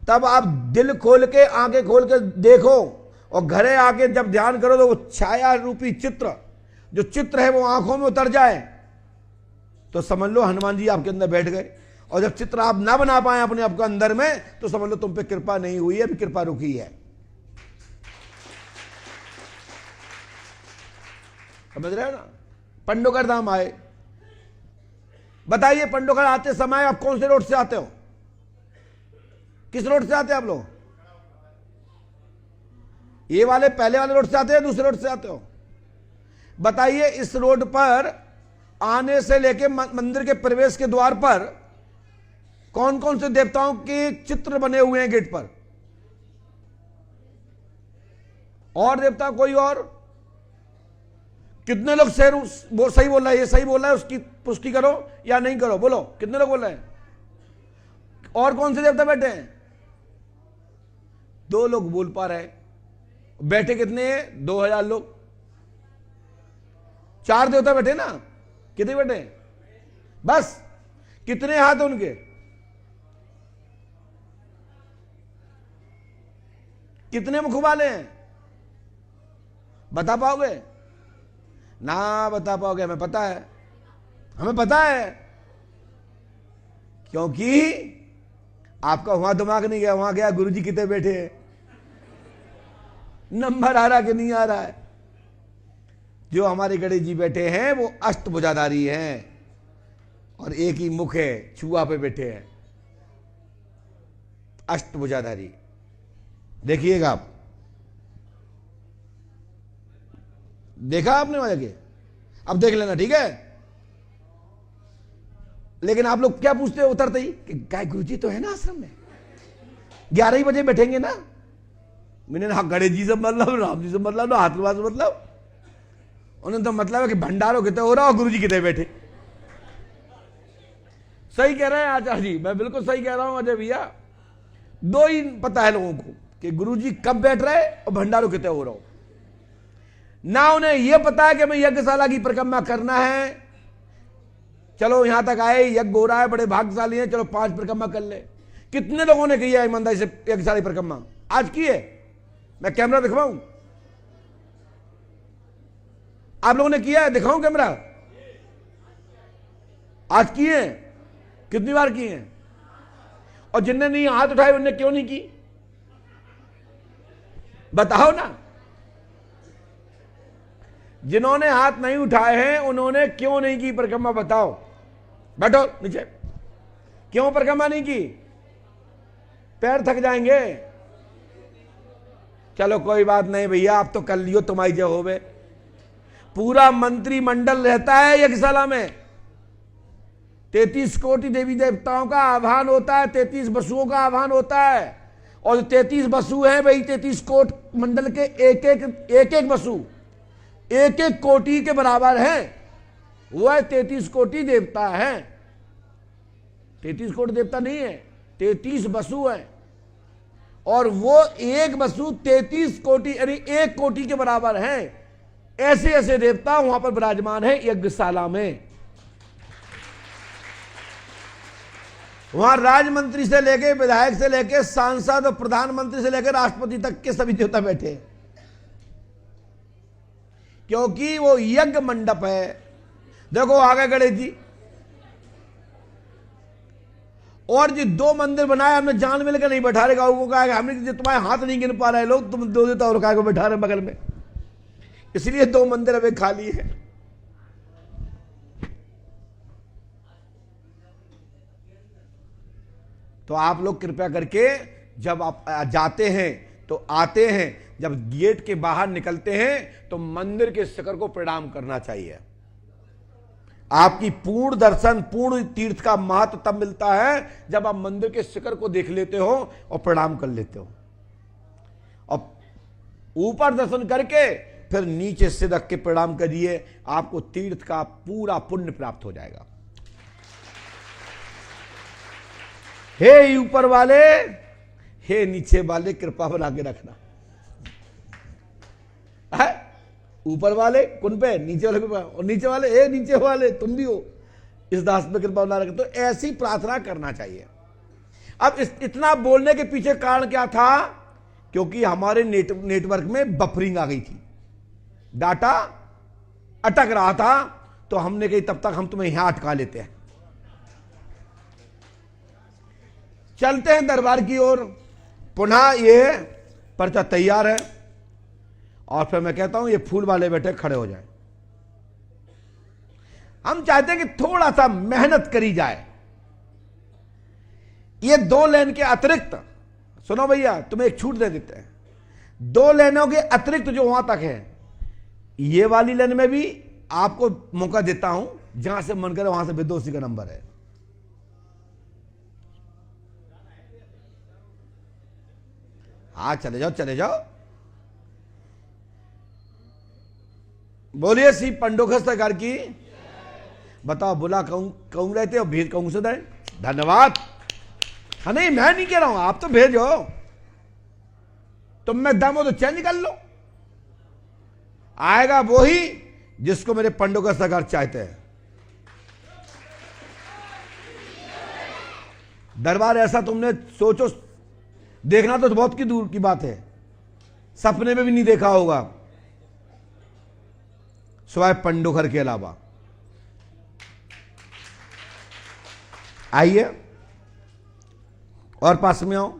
तब आप दिल खोल के आंखें खोल के देखो और घरे आके जब ध्यान करो तो वो छाया रूपी चित्र, जो चित्र है वो आंखों में उतर जाए तो समझ लो हनुमान जी आपके अंदर बैठ गए। और जब चित्र आप ना बना पाए अपने आपके अंदर में तो समझ लो तुम पे कृपा नहीं हुई है, अभी कृपा रुकी है। समझ रहे हो ना। पंडोकर धाम आए, बताइए पंडोकर आते समय आप कौन से रोड से आते हो, किस रोड से आते हैं आप लोग? ये वाले पहले वाले रोड से आते हैं, दूसरे रोड से आते हो? बताइए इस रोड पर आने से लेके मंदिर के प्रवेश के द्वार पर कौन कौन से देवताओं के चित्र बने हुए हैं गेट पर? और देवता कोई और? कितने लोग वो सही बोल रहा है, ये सही बोल रहा है, उसकी पुष्टि करो या नहीं करो, बोलो कितने लोग बोल रहे हैं? और कौन से देवता बैठे हैं? 2 लोग बोल पा रहे। बैठे कितने हैं? 2000 लोग। 4 देवता बैठे ना, कितने बैठे? बस। कितने हाथ उनके? कितने मुख वाले हैं? बता पाओगे? ना बता पाओगे, हमें पता है, हमें पता है, क्योंकि आपका वहां दिमाग नहीं गया, वहां गया गुरुजी कितने बैठे हैं, नंबर आ रहा कि नहीं आ रहा है। जो हमारे गणेश जी बैठे हैं वो अष्टभुजाधारी हैं और एक ही मुख है, छुआ पे बैठे हैं, अष्टभुजाधारी। देखिएगा आप, देखा आपने वहां के? अब देख लेना, ठीक है। लेकिन आप लोग क्या पूछते हो उतरते ही कि गाय गुरुजी तो है ना आश्रम में, 11 ही बजे बैठेंगे ना? मैंने हाँ गणेश जी से मतलब, राम जी से मतलब, ना हाथरवा से मतलब। उन्होंने तो मतलब है कि भंडारो कितने हो रहा और गुरुजी कितने बैठे। सही कह रहे हैं आचार्य जी, मैं बिल्कुल सही कह रहा हूं अजय भैया। 2 ही पता है लोगों को कि गुरुजी कब बैठ रहे और भंडारो कितने हो रहा हो। ना उन्हें यह पता है कि मैं यज्ञशाला की परिक्रमा करना है, चलो यहां तक आए, यज्ञ हो रहा है, बड़े भाग्यशाली हैं, चलो 5 परिक्रमा कर ले। कितने लोगों ने किया ईमानदारी से यज्ञशाला परिक्रमा? आज की है, मैं कैमरा दिखवाऊं? आप लोगों ने किया है? दिखाऊं कैमरा? आज किए हैं? कितनी बार किए हैं? और जिनने नहीं हाथ उठाए उनने क्यों नहीं की? बताओ ना। जिन्होंने हाथ नहीं उठाए हैं उन्होंने क्यों नहीं की परिक्रमा? बताओ। बैठो नीचे। क्यों परिक्रमा नहीं की? पैर थक जाएंगे। चलो कोई बात नहीं भैया, आप तो कर लियो, तुम्हारी जय होवे। पूरा मंत्रिमंडल रहता है यज्ञशाला में, 33 कोटि देवी देवताओं का आह्वान होता है, 33 वसुओं का आह्वान होता है। और 33 वसु हैं भाई, 33 कोट मंडल के एक वसु 1 कोटि के बराबर है, वो है 33 कोटि देवता है। 33 कोटि देवता नहीं है, 33 वसु है। और वो एक वसु 33 कोटि यानी 1 कोटि के बराबर है। ऐसे ऐसे देवता वहां पर विराजमान है यज्ञशाला में। वहां राजमंत्री से लेके, विधायक से लेके, सांसद और प्रधानमंत्री से लेकर राष्ट्रपति तक के सभी देवता बैठे हैं, क्योंकि वो यज्ञ मंडप है। देखो आगे गणेश जी, और जी 2 मंदिर बनाए हमने, जान मिलकर नहीं बैठा रहे गाँव को, कहा हमने तुम्हारे हाथ नहीं गिन पा रहे लोग, तुम 2 देवता और काय को बैठा रहे बगल में, इसलिए 2 मंदिर अभी खाली है। तो आप लोग कृपया करके जब आप जाते हैं तो आते हैं, जब गेट के बाहर निकलते हैं तो मंदिर के शिखर को प्रणाम करना चाहिए। आपकी पूर्ण दर्शन, पूर्ण तीर्थ का महत्व तब मिलता है जब आप मंदिर के शिखर को देख लेते हो और प्रणाम कर लेते हो, और ऊपर दर्शन करके फिर नीचे सिदक के प्रणाम करिए, आपको तीर्थ का पूरा पुण्य प्राप्त हो जाएगा। हे ऊपर वाले, हे नीचे वाले, कृपा बना के रखना है। ऊपर वाले कौन पे? नीचे वाले पे। और नीचे वाले, हे नीचे वाले तुम भी हो, इस दास पे कृपा बना रखे। तो ऐसी प्रार्थना करना चाहिए। अब इतना बोलने के पीछे कारण क्या था? क्योंकि हमारे नेटवर्क में बफरिंग आ गई थी, डाटा अटक रहा था, तो हमने कही तब तक हम तुम्हें यहां अटका लेते हैं। चलते हैं दरबार की ओर। पुनः ये पर्चा तैयार है, और फिर मैं कहता हूं ये फूल वाले बेटे खड़े हो जाए। हम चाहते हैं कि थोड़ा सा मेहनत करी जाए। ये 2 लेन के अतिरिक्त, सुनो भैया, तुम्हें एक छूट दे देते हैं। 2 लेनों के अतिरिक्त जो वहां तक है, ये वाली लेन में भी आपको मौका देता हूं, जहां से मन करे वहां से विदोषी का नंबर है। हाँ चले जाओ, चले जाओ। बोलिए श्री पंडोखस सरकार की। बताओ, बुला कहूं रहते हो, भेज कहूं से दें। धन्यवाद। हाँ नहीं, मैं नहीं कह रहा हूं, आप तो भेजो। तुम में दम हो तो चेंज कर लो। आएगा वो ही जिसको मेरे पंडोखस सरकार चाहते हैं। दरबार ऐसा तुमने सोचो, देखना तो बहुत की दूर की बात है, सपने में भी नहीं देखा होगा सिवाय पंडोखर के अलावा। आइए और पास में आओ।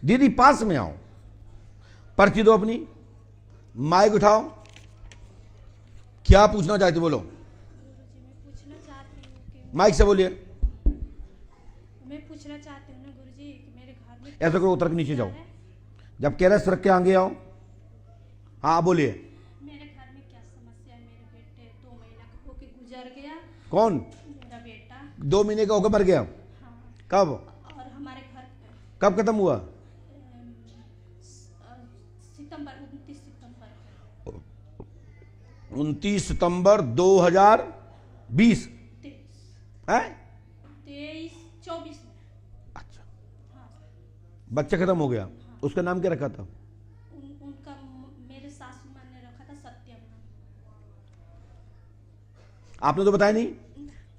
दीदी पास में आओ, पर्ची दो अपनी, माइक उठाओ। क्या पूछना चाहते बोलो, पूछना चाहती हूँ कि माइक से बोलिए। मैं पूछना चाहती हूँ ना गुरुजी कि मेरे घर में ऐसा करो, उतर के नीचे जाओ। जब कह रहे सड़क के आगे आओ। हाँ बोलिए। मेरे घर में क्या समस्या है? मेरे बेटे 2 महीना का होके गुजर गया। कौन? मेरा बेटा। 2 महीने का होकर मर गया? हाँ। कब? और हमारे घर पे कब खत्म हुआ? सितंबर 29 सितंबर 29 सितंबर 2020 है? 23-24 में। अच्छा, हाँ। बच्चा खत्म हो गया। उसका नाम क्या रखा था? उनका मेरे सासू माँ ने रखा था सत्यम नाम। आपने तो बताया नहीं।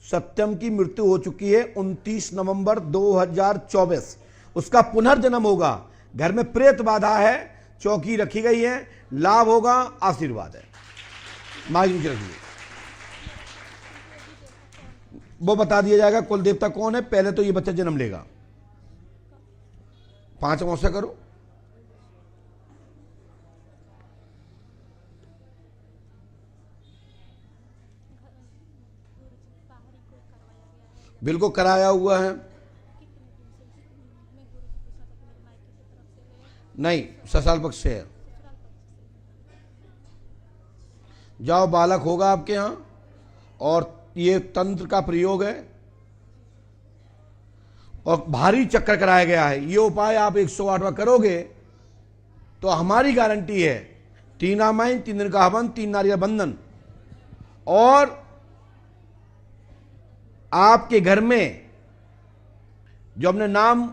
सत्यम की मृत्यु हो चुकी है 29 नवंबर 2024। उसका पुनर्जन्म होगा। घर में प्रेत बाधा है, चौकी रखी गई है, लाभ होगा, आशीर्वाद है। माइक नीचे रखिए। वो बता दिया जाएगा कुल देवता कौन है। पहले तो ये बच्चा जन्म लेगा। 5 अमावस्या करो। बिल्कुल कराया हुआ है। नहीं, ससुराल पक्ष से है। जाओ, बालक होगा आपके यहां, और ये तंत्र का प्रयोग है, और भारी चक्कर कराया गया है। ये उपाय आप 108वां करोगे तो हमारी गारंटी है 3 रामायण, 3 दिन का हवन, 3 नारियल बंधन, और आपके घर में जो हमने नाम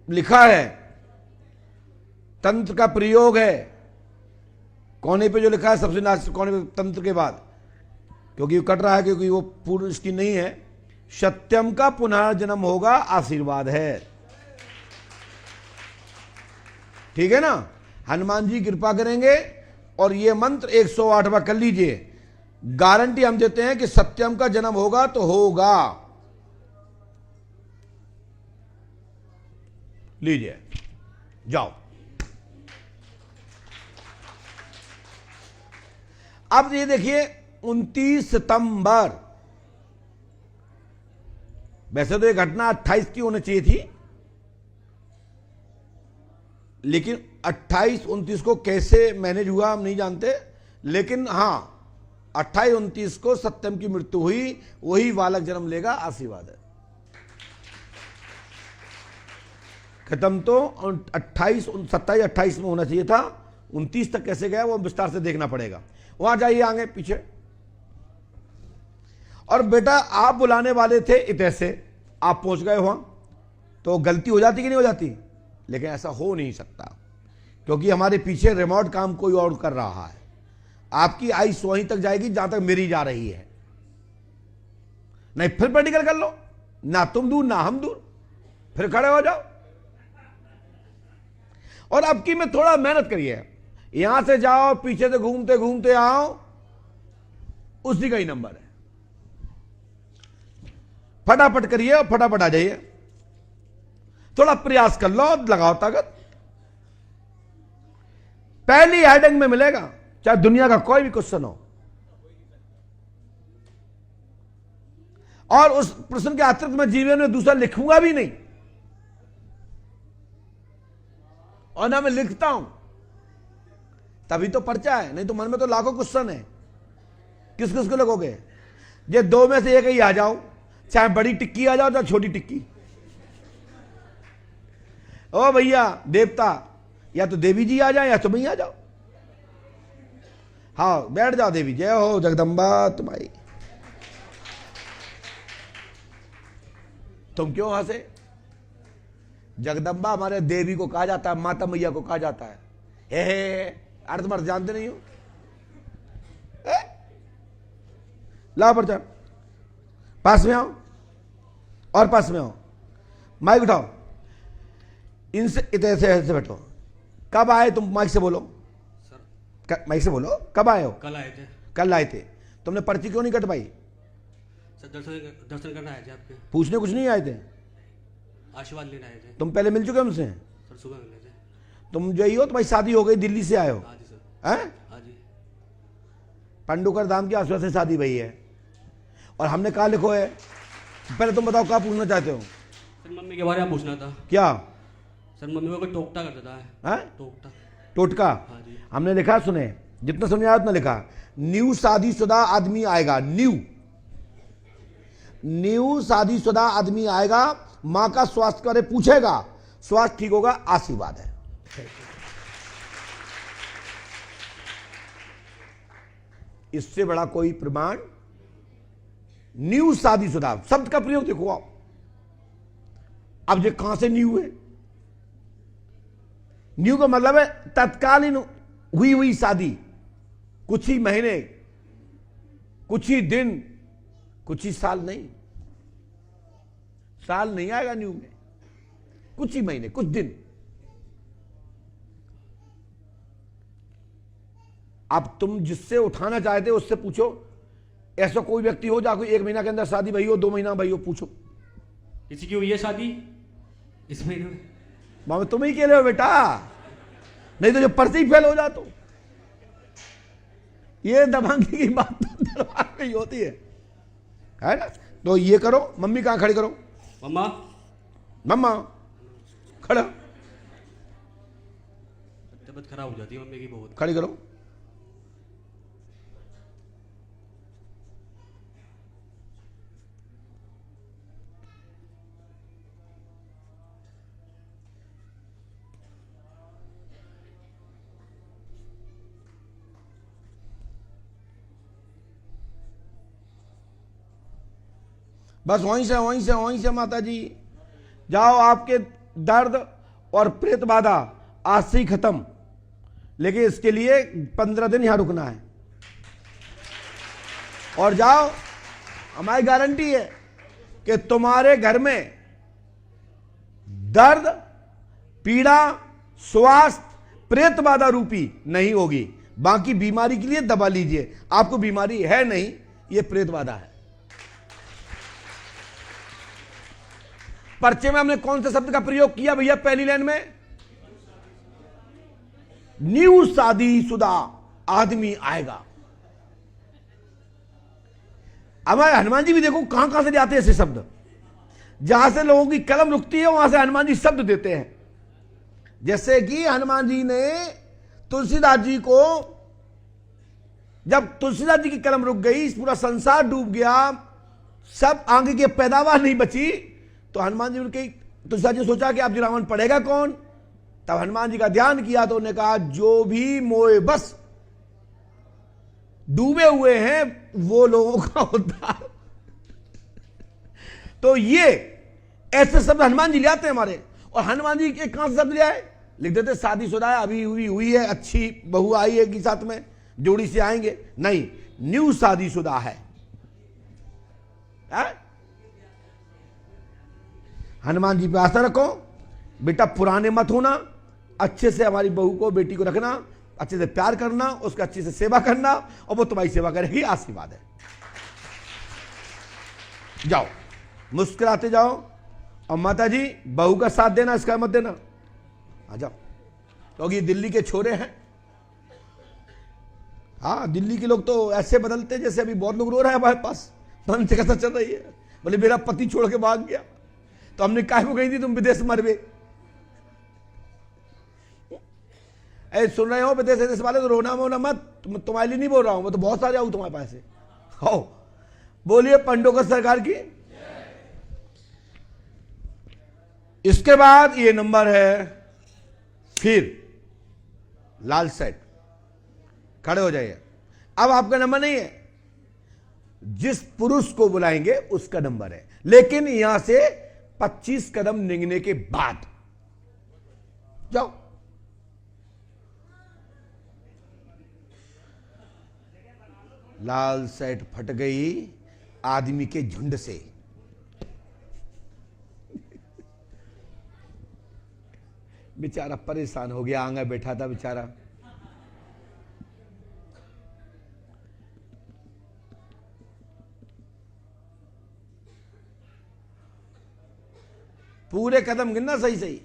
लिखा है, तंत्र का प्रयोग है, कोने पे जो लिखा है सबसे नाच कोने पे तंत्र के बाद, क्योंकि वो कट रहा है, क्योंकि वो पूर्ण इसकी नहीं है। सत्यम का पुनर्जन्म होगा, आशीर्वाद है। ठीक है ना? हनुमान जी कृपा करेंगे, और ये मंत्र 108वां कर लीजिए। गारंटी हम देते हैं कि सत्यम का जन्म होगा तो होगा। लीजिए, जाओ। अब ये देखिए 29 सितंबर वैसे तो ये घटना 28 की होनी चाहिए थी, लेकिन 28-29 को कैसे मैनेज हुआ हम नहीं जानते, लेकिन हां 28-29 को सत्यम की मृत्यु हुई, वही बालक जन्म लेगा, आशीर्वाद है। खत्म तो 27-28 में होना चाहिए था, 29 तक कैसे गया वो विस्तार से देखना पड़ेगा। वहां जाइए आगे पीछे। और बेटा आप बुलाने वाले थे इतने से, आप पहुंच गए वहां, तो गलती हो जाती कि नहीं हो जाती? लेकिन ऐसा हो नहीं सकता, क्योंकि हमारे पीछे रिमोट काम कोई और कर रहा है। आपकी आइस वहीं तक जाएगी जहां तक मेरी जा रही है। नहीं फिर प्रैक्टिकल कर लो, ना तुम दूर ना हम दूर, फिर खड़े हो जाओ। और अब की में थोड़ा मेहनत करिए, यहां से जाओ पीछे से घूमते घूमते आओ, उसी का ही नंबर है। फटाफट करिए और फटाफट आ जाइए। थोड़ा प्रयास कर लो, लगाओ ताकत। पहली हेडिंग में मिलेगा, चाहे दुनिया का कोई भी क्वेश्चन हो, और उस प्रश्न के अतिरिक्त मैं जीवन में दूसरा लिखूंगा भी नहीं, और ना मैं लिखता हूं, तभी तो पर्चा है। नहीं तो मन में तो लाखों क्वेश्चन है, किस किस को लिखोगे? ये दो में से एक ही आ जाओ, चाहे बड़ी टिक्की आ जाओ चाहे छोटी टिक्की। ओ भैया देवता, या तो देवी जी आ जाए या तुम ही आ जाओ। हाँ बैठ जाओ देवी, जय हो जगदम्बा तुम्हारी। तुम क्यों हंसे? जगदम्बा हमारे देवी को कहा जाता है, माता मैया को कहा जाता है। हे अर्थ मर्थ जानते नहीं हो? लाओ पर्चा, पास में आओ और पास में आओ, माइक उठाओ, इनसे ऐसे बैठो। कब आए तुम? माइक से बोलो सर, माइक से बोलो। कब आए हो? कल आए थे। कल आए थे। तुमने पर्ची क्यों नहीं कटवाई? सर दर्शन करने आए थे आपके। पूछने कुछ नहीं आए थे? आशीर्वाद लेने आए थे। तुम पहले मिल चुके हमसे? सर सुबह मिले थे। तुम जो ही हो, तुम्हारी शादी हो गई, दिल्ली से आए हो? हाँ जी सर। हैं? हाँ जी। पंडुकर धाम की आसपास से शादी भई है, और हमने कहा लिखो है। पहले तुम बताओ क्या पूछना चाहते हो? सर मम्मी के बारे में पूछना था। क्या? सर मम्मी को कोई टोकता कर देता है। टोकता। टोटका? हाँ जी। हमने लिखा, सुने, जितना समझ आया उतना लिखा। न्यू शादीशुदा आदमी आएगा, न्यू शादीशुदा आदमी आएगा, मां का स्वास्थ्य के बारे में पूछेगा, स्वास्थ्य ठीक होगा, आशीर्वाद है। इससे बड़ा कोई प्रमाण? न्यू शादीशुदा शब्द का प्रयोग देखो आप। अब ये कहां से न्यू है? न्यू का मतलब है तत्कालीन हुई हुई शादी, कुछ ही महीने, कुछ ही दिन, कुछ ही साल नहीं। साल नहीं आएगा न्यू में, कुछ ही महीने, कुछ दिन। अब तुम जिससे उठाना चाहते हो उससे पूछो, ऐसा कोई व्यक्ति हो जहां कोई 1 महीना के अंदर शादी भई हो, 2 महीना भई हो, पूछो। किसी की हुई है शादी इस महीने में? मामा तुम ही के लिए हो बेटा, नहीं तो जो पर्ची फेल हो जा। तो ये दबंगी की बात तो दरबार में ही होती है ना? तो ये करो, मम्मी कहां खड़ी करो? मम्मा, मम्मा खड़ा, तबीयत खराब हो जाती है मम्मी की बहुत। खड़ी करो। बस वहीं से माता जी जाओ। आपके दर्द और प्रेत बाधा आज से ही खत्म, लेकिन इसके लिए 15 दिन यहां रुकना है। और जाओ, हमारी गारंटी है कि तुम्हारे घर में दर्द, पीड़ा, स्वास्थ्य, प्रेत बाधा रूपी नहीं होगी। बाकी बीमारी के लिए दबा लीजिए, आपको बीमारी है नहीं, यह प्रेत बाधा है। पर्चे में हमने कौन से शब्द का प्रयोग किया भैया? पहली लाइन में न्यू शादीशुदा आदमी आएगा। हमारे हनुमान जी भी देखो कहां कहां से जाते हैं ऐसे शब्द। जहां से लोगों की कलम रुकती है वहां से हनुमान जी शब्द देते हैं। जैसे कि हनुमान जी ने तुलसीदास जी को, जब तुलसीदास जी की कलम रुक गई, पूरा संसार डूब गया, सब आगे की पैदावार नहीं बची, तो हनुमान जी ने तुलसीदास जी ने सोचा कि अब जी रावण पढ़ेगा कौन। तब हनुमान जी का ध्यान किया तो उन्होंने कहा जो भी मोए बस डूबे हुए हैं वो लोगों का उद्धार। तो ये ऐसे शब्द हनुमान जी ले आते हैं हमारे। और हनुमान जी के कहां से शब्द ले आए? लिख देते शादीशुदा है, अभी हुई है, अच्छी बहू आई है कि साथ में जोड़ी से आएंगे, नहीं, न्यू शादीशुदा है। हनुमान जी पे आस्था रखो, बेटा पुराने मत होना, अच्छे से हमारी बहू को, बेटी को रखना, अच्छे से प्यार करना, उसका अच्छे से सेवा करना, और वो तुम्हारी सेवा करेगी, आशीर्वाद है। जाओ मुस्कुराते जाओ, और माता जी बहू का साथ देना, इसका मत देना, आ जाओ। क्योंकि ये दिल्ली के छोरे हैं। हाँ, दिल्ली के लोग तो ऐसे बदलते जैसे अभी बहुत लोग रो रहे हैं हमारे पास, मन से कैसा चल रही है, बोले मेरा पति छोड़ के भाग गया, तो हमने काहे को कही थी तुम विदेश मरवे। ऐसे सुन रहे हो विदेश वाले तो रोना वोना मत, तुम्हारे लिए नहीं बोल रहा हूं, मैं तो बहुत सारे आऊं तुम्हारे पास से। हो बोलिए पंडोकर सरकार की। इसके बाद ये नंबर है, फिर लाल सेट, खड़े हो जाइए। अब आपका नंबर नहीं है, जिस पुरुष को बुलाएंगे उसका नंबर है, लेकिन यहां से 25 कदम निगने के बाद जाओ। लाल सेट फट गई आदमी के झुंड से। बेचारा परेशान हो गया, आंगा बैठा था बेचारा। पूरे कदम गिनना सही सही।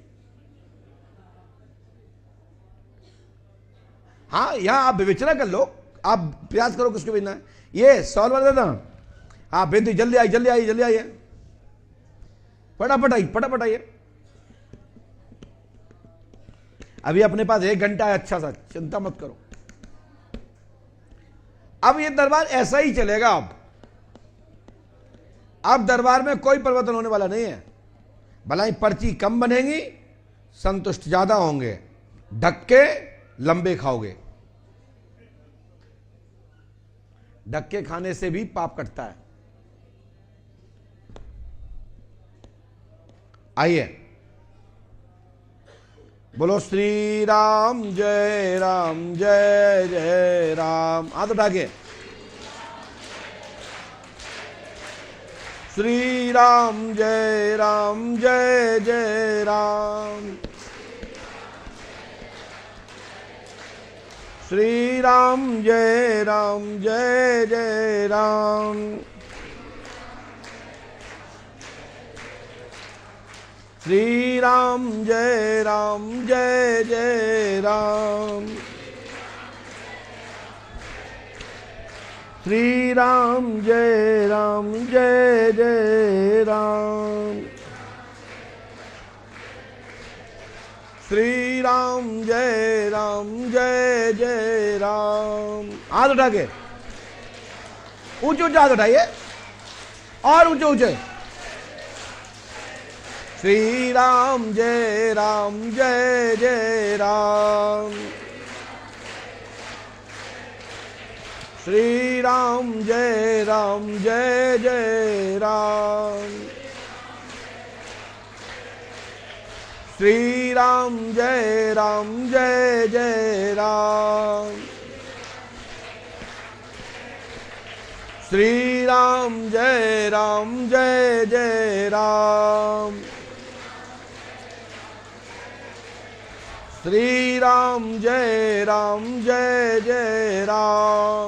हाँ, यहां आप विवेचना कर लो, आप प्रयास करो किसको भेजना है। ये सॉल्व कर देना। हाँ बेनती, जल्दी आई जल्दी आई जल्दी आइए, फटाफट आई फटाफट आइए। अभी अपने पास 1 घंटा है, अच्छा सा, चिंता मत करो। अब ये दरबार ऐसा ही चलेगा। अब दरबार में कोई परिवर्तन होने वाला नहीं है। भला ही पर्ची कम बनेगी, संतुष्ट ज्यादा होंगे, धक्के लंबे खाओगे। धक्के खाने से भी पाप कटता है। आइए, बोलो श्री राम जय राम जय जय राम। हाथ उठा के श्री राम जय जय राम। श्री राम जय जय राम। श्री राम जय जय राम। श्री राम जय जय राम। श्री राम जय जय राम। हाथ उठा के ऊंचे ऊंचे हाथ उठाइए, और ऊंचे ऊंचे। श्री राम जय जय राम। श्री राम जय जय राम। श्री राम जय जय राम। श्री राम जय जय राम। श्री राम जय जय राम।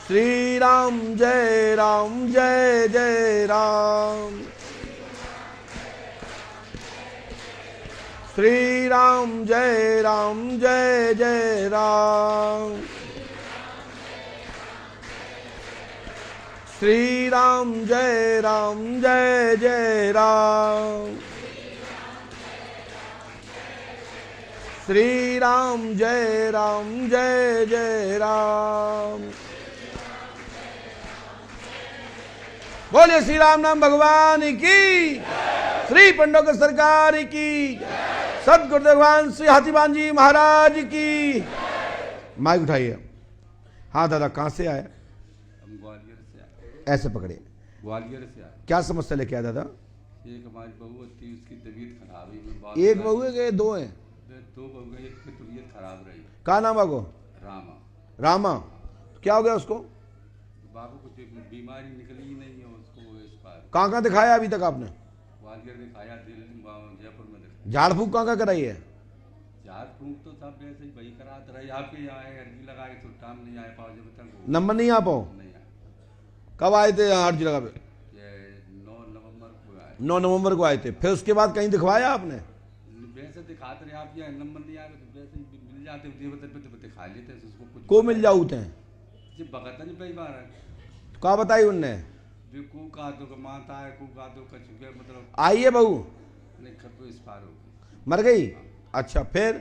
श्री राम जय जय राम। श्री राम जय जय राम। श्री राम जय जय राम। श्री राम जय जय राम। बोलिए श्री राम नाम भगवान की, श्री पंडोकर सरकार की, सदगुरुदेव भगवान श्री हाथीवान जी महाराज की। माइक उठाइए। हाँ दादा, कहाँ से आए? हम ग्वालियर से आए। ऐसे पकड़िए। ग्वालियर से आए। क्या समस्या लेके आया दादा? एक हमारी बहू थी, उसकी तबीयत खराब है। एक बहू है कि दो हैं? दो बहू है, एक की तबीयत खराब रही। क्या नाम है वो? रामा। रामा। क्या हो गया उसको? बाबू को बीमारी निकली ही नहीं है उसको इस बार। कहाँ दिखाया अभी तक आपने? ग्वालियर दिखाया, दिल्ली जयपुर में दिखाया। झाड़ फूक कहाँ कराई है? झाड़ फूक तो सब वैसे ही वही कराते रहे। आपके यहाँ आए, अर्जी लगा के तो टाइम नहीं आए पाओ जब तक। नंबर नहीं आ पाओ? नहीं आया। कब आए थे यहाँ अर्जी लगा पे? 9 नवंबर को आए। 9 नवंबर को आए थे। फिर उसके बाद कहीं दिखवाया आपने? वैसे दिखाते रहे, आप यहाँ नंबर नहीं आ रहे तो वैसे ही मिल जाते, दिखा लेते उसको। कुछ को मिल जाऊते हैं बकता नहीं, कई बार है। क्या बताई उनने? कू का दो माता है, कू का दो कछु, मतलब आई है बहू? नहीं, खर इस पार हो मर गई? अच्छा, फिर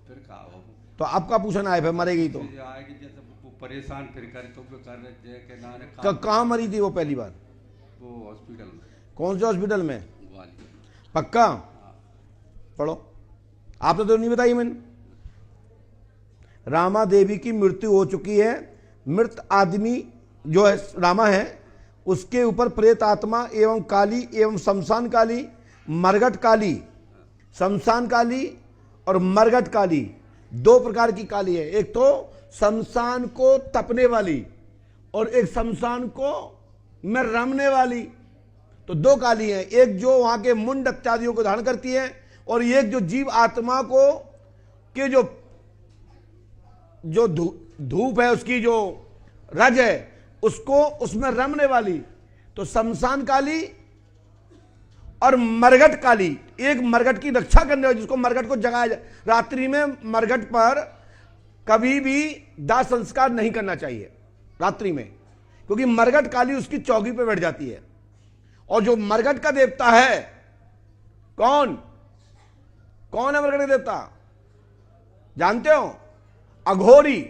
कहा हो तो आपका पूछना आए, फिर मरेगी तो आएगी। जैसे वो परेशान फिर कर तो कर रहे के नाने। कहाँ मरी थी वो पहली बार? वो हॉस्पिटल में। कौन से हॉस्पिटल में? ग्वालियर। पक्का? पढ़ो। आपने तो नहीं बताई मैंने। रामा देवी की मृत्यु हो चुकी है। मृत आदमी जो है रामा है, उसके ऊपर प्रेत आत्मा एवं काली एवं शमशान काली, मरगट काली, शमशान काली और मरगट काली, 2 प्रकार की काली है। एक तो शमशान को तपने वाली और एक शमशान को में रमने वाली। तो 2 काली हैं, एक जो वहां के मुंड इत्यादियों को धारण करती है और एक जो जीव आत्मा को के जो धूप है, उसकी जो रज है, उसको उसमें रमने वाली। तो शमशान काली और मरगट काली। एक मरगट की रक्षा करने वाली, जिसको मरगट को जगाया जाए। रात्रि में मरगट पर कभी भी दाह संस्कार नहीं करना चाहिए रात्रि में, क्योंकि मरगट काली उसकी चौकी पे बैठ जाती है। और जो मरगट का देवता है, कौन है मरगट का देवता? जानते हो? अघोरी।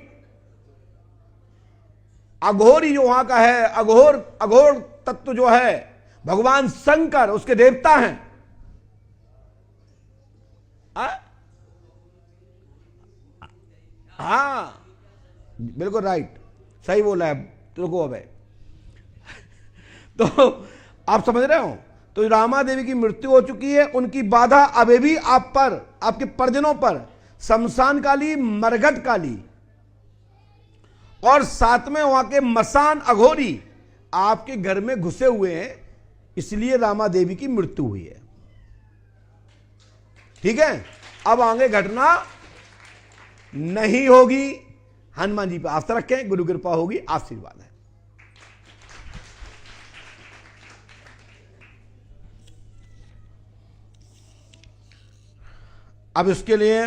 अघोरी जो वहां का है, अघोर तत्व जो है, भगवान शंकर उसके देवता हैं। हाँ, बिल्कुल राइट, सही बोला है। रुको अब तो आप समझ रहे हो? तो रामा देवी की मृत्यु हो चुकी है। उनकी बाधा अभी भी आप पर, आपके परिजनों पर शमशान काली, मरगट काली और साथ में वहां के मसान अघोरी आपके घर में घुसे हुए हैं। इसलिए रामा देवी की मृत्यु हुई है। ठीक है, अब आगे घटना नहीं होगी। हनुमान जी पे आस्था रखें, गुरु कृपा होगी, आशीर्वाद है। अब इसके लिए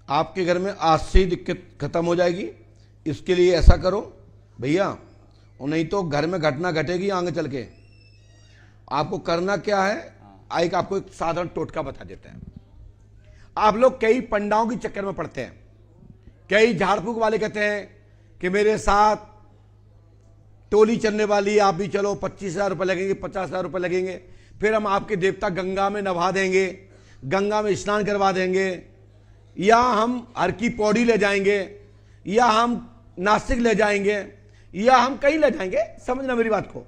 आपके घर में आज से ही दिक्कत खत्म हो जाएगी। इसके लिए ऐसा करो भैया, और नहीं तो घर में घटना घटेगी आगे चल के। आपको करना क्या है, एक आपको एक साधारण टोटका बता देते हैं। आप लोग कई पंडाओं के चक्कर में पड़ते हैं। कई झाड़ फूक वाले कहते हैं कि मेरे साथ टोली चलने वाली, आप भी चलो, 25,000 रुपये लगेंगे, 50,000 रुपये लगेंगे, फिर हम आपके देवता गंगा में नहा देंगे, गंगा में स्नान करवा देंगे, या हम हर की पौड़ी ले जाएंगे, या हम नासिक ले जाएंगे, या हम कहीं ले जाएंगे, समझना मेरी बात को,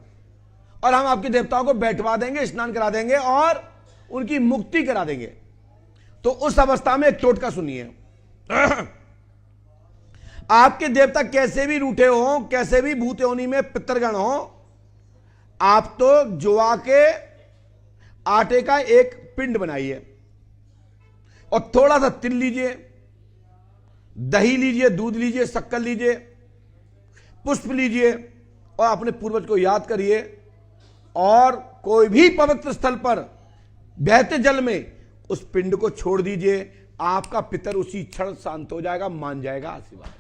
और हम आपके देवताओं को बैठवा देंगे, स्नान करा देंगे और उनकी मुक्ति करा देंगे। तो उस अवस्था में एक टोटका सुनिए। आपके देवता कैसे भी रूठे हो, कैसे भी भूत योनि में पितरगण हो, आप तो जुआ के आटे का एक पिंड बनाइए और थोड़ा सा तिल लीजिए, दही लीजिए, दूध लीजिए, शक्कर लीजिए, पुष्प लीजिए और अपने पूर्वज को याद करिए और कोई भी पवित्र स्थल पर बहते जल में उस पिंड को छोड़ दीजिए। आपका पितर उसी क्षण शांत हो जाएगा, मान जाएगा, आशीर्वाद।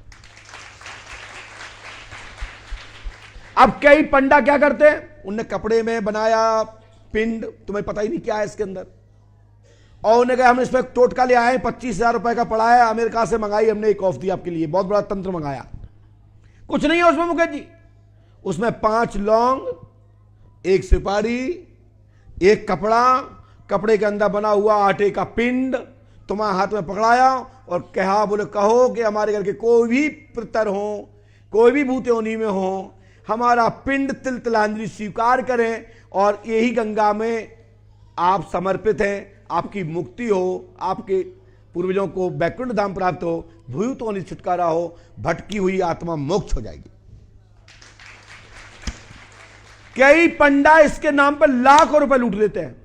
अब कई पंडा क्या करते हैं, उनने कपड़े में बनाया पिंड, तुम्हें पता ही नहीं क्या है इसके अंदर, और उन्हें कहा हम इसमें टोटका ले आए, 25,000 रुपए का पड़ा है, अमेरिका से मंगाई हमने एक ऑफ दी आपके लिए, बहुत बड़ा तंत्र मंगाया। कुछ नहीं है उसमें मुकेश जी, उसमें 5 लौंग, 1 सुपारी, 1 कपड़ा, कपड़े के अंदर बना हुआ आटे का पिंड तुम्हारे हाथ में पकड़ाया और कहा, बोले कहो कि हमारे घर के कोई भी पितर हो, कोई भी भूत योनि में हो, हमारा पिंड तिल तिलांजलि स्वीकार करें और यही गंगा में आप समर्पित हैं, आपकी मुक्ति हो, आपके पूर्वजों को वैकुंठ धाम प्राप्त हो, भूत होने छुटकारा हो, भटकी हुई आत्मा मोक्ष हो जाएगी। कई पंडा इसके नाम पर लाखों रुपए लूट लेते हैं,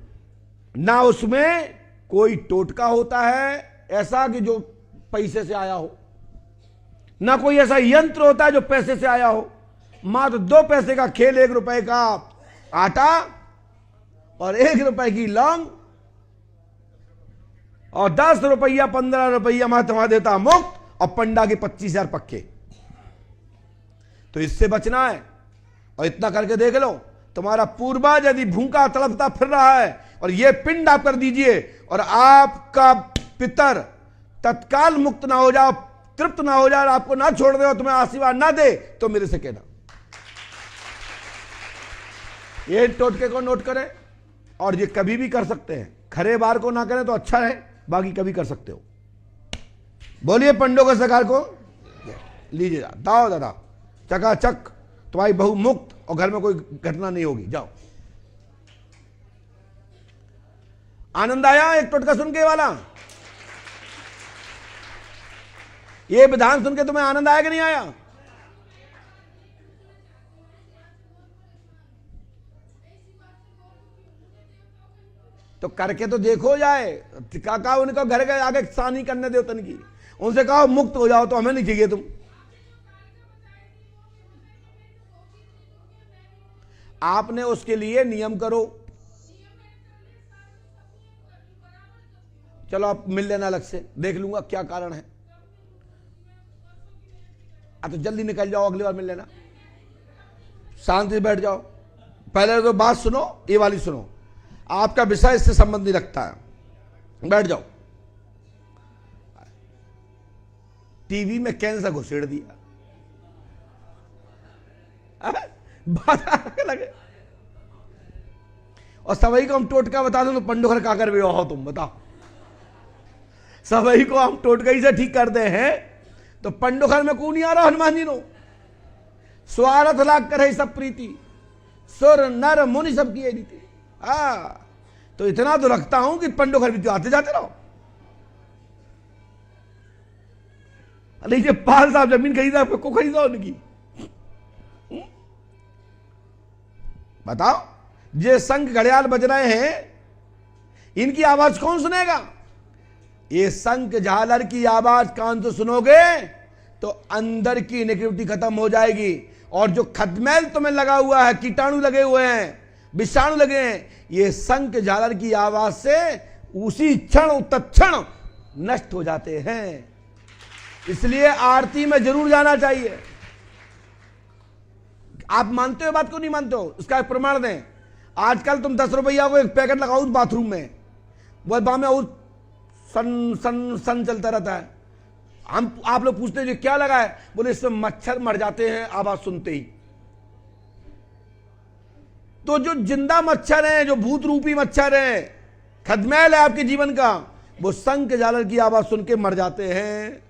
ना उसमें कोई टोटका होता है ऐसा कि जो पैसे से आया हो, ना कोई ऐसा यंत्र होता है जो पैसे से आया हो, मात्र 2 पैसे का खेल, 1 रुपए का आटा और 1 रुपए की लौंग और 10 रुपया 15 रुपया महात्मा देता मुक्त और पंडा के 25,000 पक्के। तो इससे बचना है और इतना करके देख लो, तुम्हारा पूर्वज यदि भूखा तड़पता फिर रहा है और यह पिंड आप कर दीजिए और आपका पितर तत्काल मुक्त ना हो जाओ, तृप्त ना हो जाए, आपको ना छोड़ दे और तुम्हें आशीर्वाद ना दे, तो मेरे से कहना। ये टोटके को नोट करें और ये कभी भी कर सकते हैं, खरे बार को ना करें तो अच्छा है, बाकी कभी कर सकते हो। बोलिए पंडों के सरकार को लीजिए, दाओ दादा चकाचक, तुम्हारी बहू मुक्त और घर में कोई घटना नहीं होगी। जाओ, आनंद आया एक टोटका सुन के वाला? ये विधान सुन के तुम्हें आनंद आया कि नहीं आया? तो करके तो देखो जाए, काका उनका घर के आगे सानी करने दो तन की, उनसे कहो मुक्त हो जाओ, तो हमें नहीं चाहिए तुम। आपने उसके लिए नियम करो। चलो आप मिल लेना अलग से, देख लूंगा क्या कारण है। तो जल्दी निकल जाओ, अगली बार मिल लेना, शांति से बैठ जाओ। पहले तो बात सुनो, ये वाली सुनो, आपका विषय इससे संबंध नहीं रखता है, बैठ जाओ। टीवी में कैंसर घुसेड़ दिया, बात लगे और सभी को हम टोटका बता दो तो पंडोखर का कर भी हो तुम बताओ। सभी को हम टोटका ही से ठीक करते हैं तो पंडोखर में कौन नहीं आ रहा? हनुमान जी नो स्वार्थ लाग कर सब प्रीति, सुर नर मुनि सब किए रीति। तो इतना तो रखता हूं कि पंडोखर भी तो आते जाते रहो। अरे ये 5 साल जमीन खरीदा, को खरीदा उनकी, बताओ। ये शंख घड़ियाल बज रहे हैं, इनकी आवाज कौन सुनेगा? ये शंख झालर की आवाज कान से सुनोगे तो अंदर की नेगेटिविटी खत्म हो जाएगी और जो खदमैल तुम्हें लगा हुआ है, कीटाणु लगे हुए हैं, विषाणु लगे हैं, ये शंख झालर की आवाज से उसी क्षण तत्क्षण नष्ट हो जाते हैं। इसलिए आरती में जरूर जाना चाहिए। आप मानते हो बात को? नहीं मानते हो? इसका एक प्रमाण दें। आजकल तुम 10 रुपया को एक पैकेट लगाओ बाथरूम में, वो बाद में और सन सन सन चलता रहता है। आप लोग पूछते हैं क्या लगा है? बोले इसमें मच्छर मर जाते हैं आवाज सुनते ही। तो जो जिंदा मच्छर हैं, जो भूत रूपी मच्छर हैं, खदमैल है आपके जीवन का, वो शंख झालर की आवाज सुन के मर जाते हैं,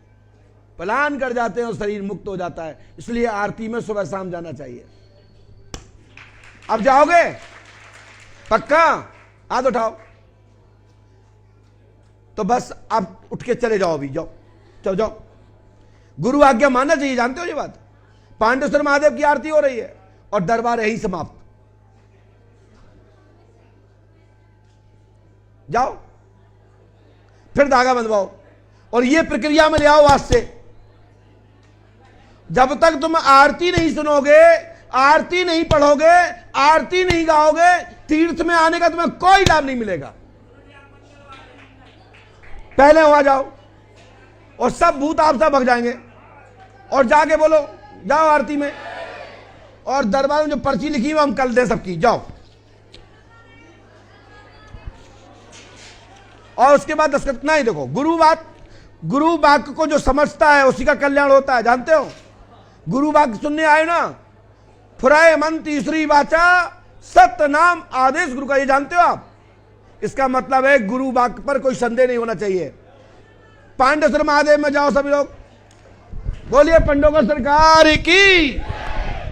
पलायन कर जाते हैं और शरीर मुक्त हो जाता है। इसलिए आरती में सुबह शाम जाना चाहिए। अब जाओगे पक्का? हाथ उठाओ। तो बस अब उठ के चले जाओ, अभी जाओ, चलो जाओ। गुरु आज्ञा मानना चाहिए, जानते हो ये बात। पांडेश्वर महादेव की आरती हो रही है और दरबार यही समाप्त। जाओ, फिर धागा बंधवाओ और ये प्रक्रिया में ले आओ आज से। जब तक तुम आरती नहीं सुनोगे, आरती नहीं पढ़ोगे, आरती नहीं गाओगे, तीर्थ में आने का तुम्हें कोई लाभ नहीं मिलेगा। पहले वहां जाओ और सब भूत आपसे भग जाएंगे और जाके बोलो जाओ आरती में, और दरबार में जो पर्ची लिखी है हम कल दें सबकी, जाओ। और उसके बाद दस्तखत नहीं, देखो गुरु वाक्य को जो समझता है उसी का कल्याण होता है, जानते हो। गुरु वाक्य सुनने आए ना, फुराए मन तीसरी वाचा सत्य नाम आदेश गुरु का, ये जानते हो आप। इसका मतलब है गुरु वाक्य पर कोई संदेह नहीं होना चाहिए। पांडेश्वर महादेव में जाओ सभी लोग, बोलिए पंडोकर सरकार की।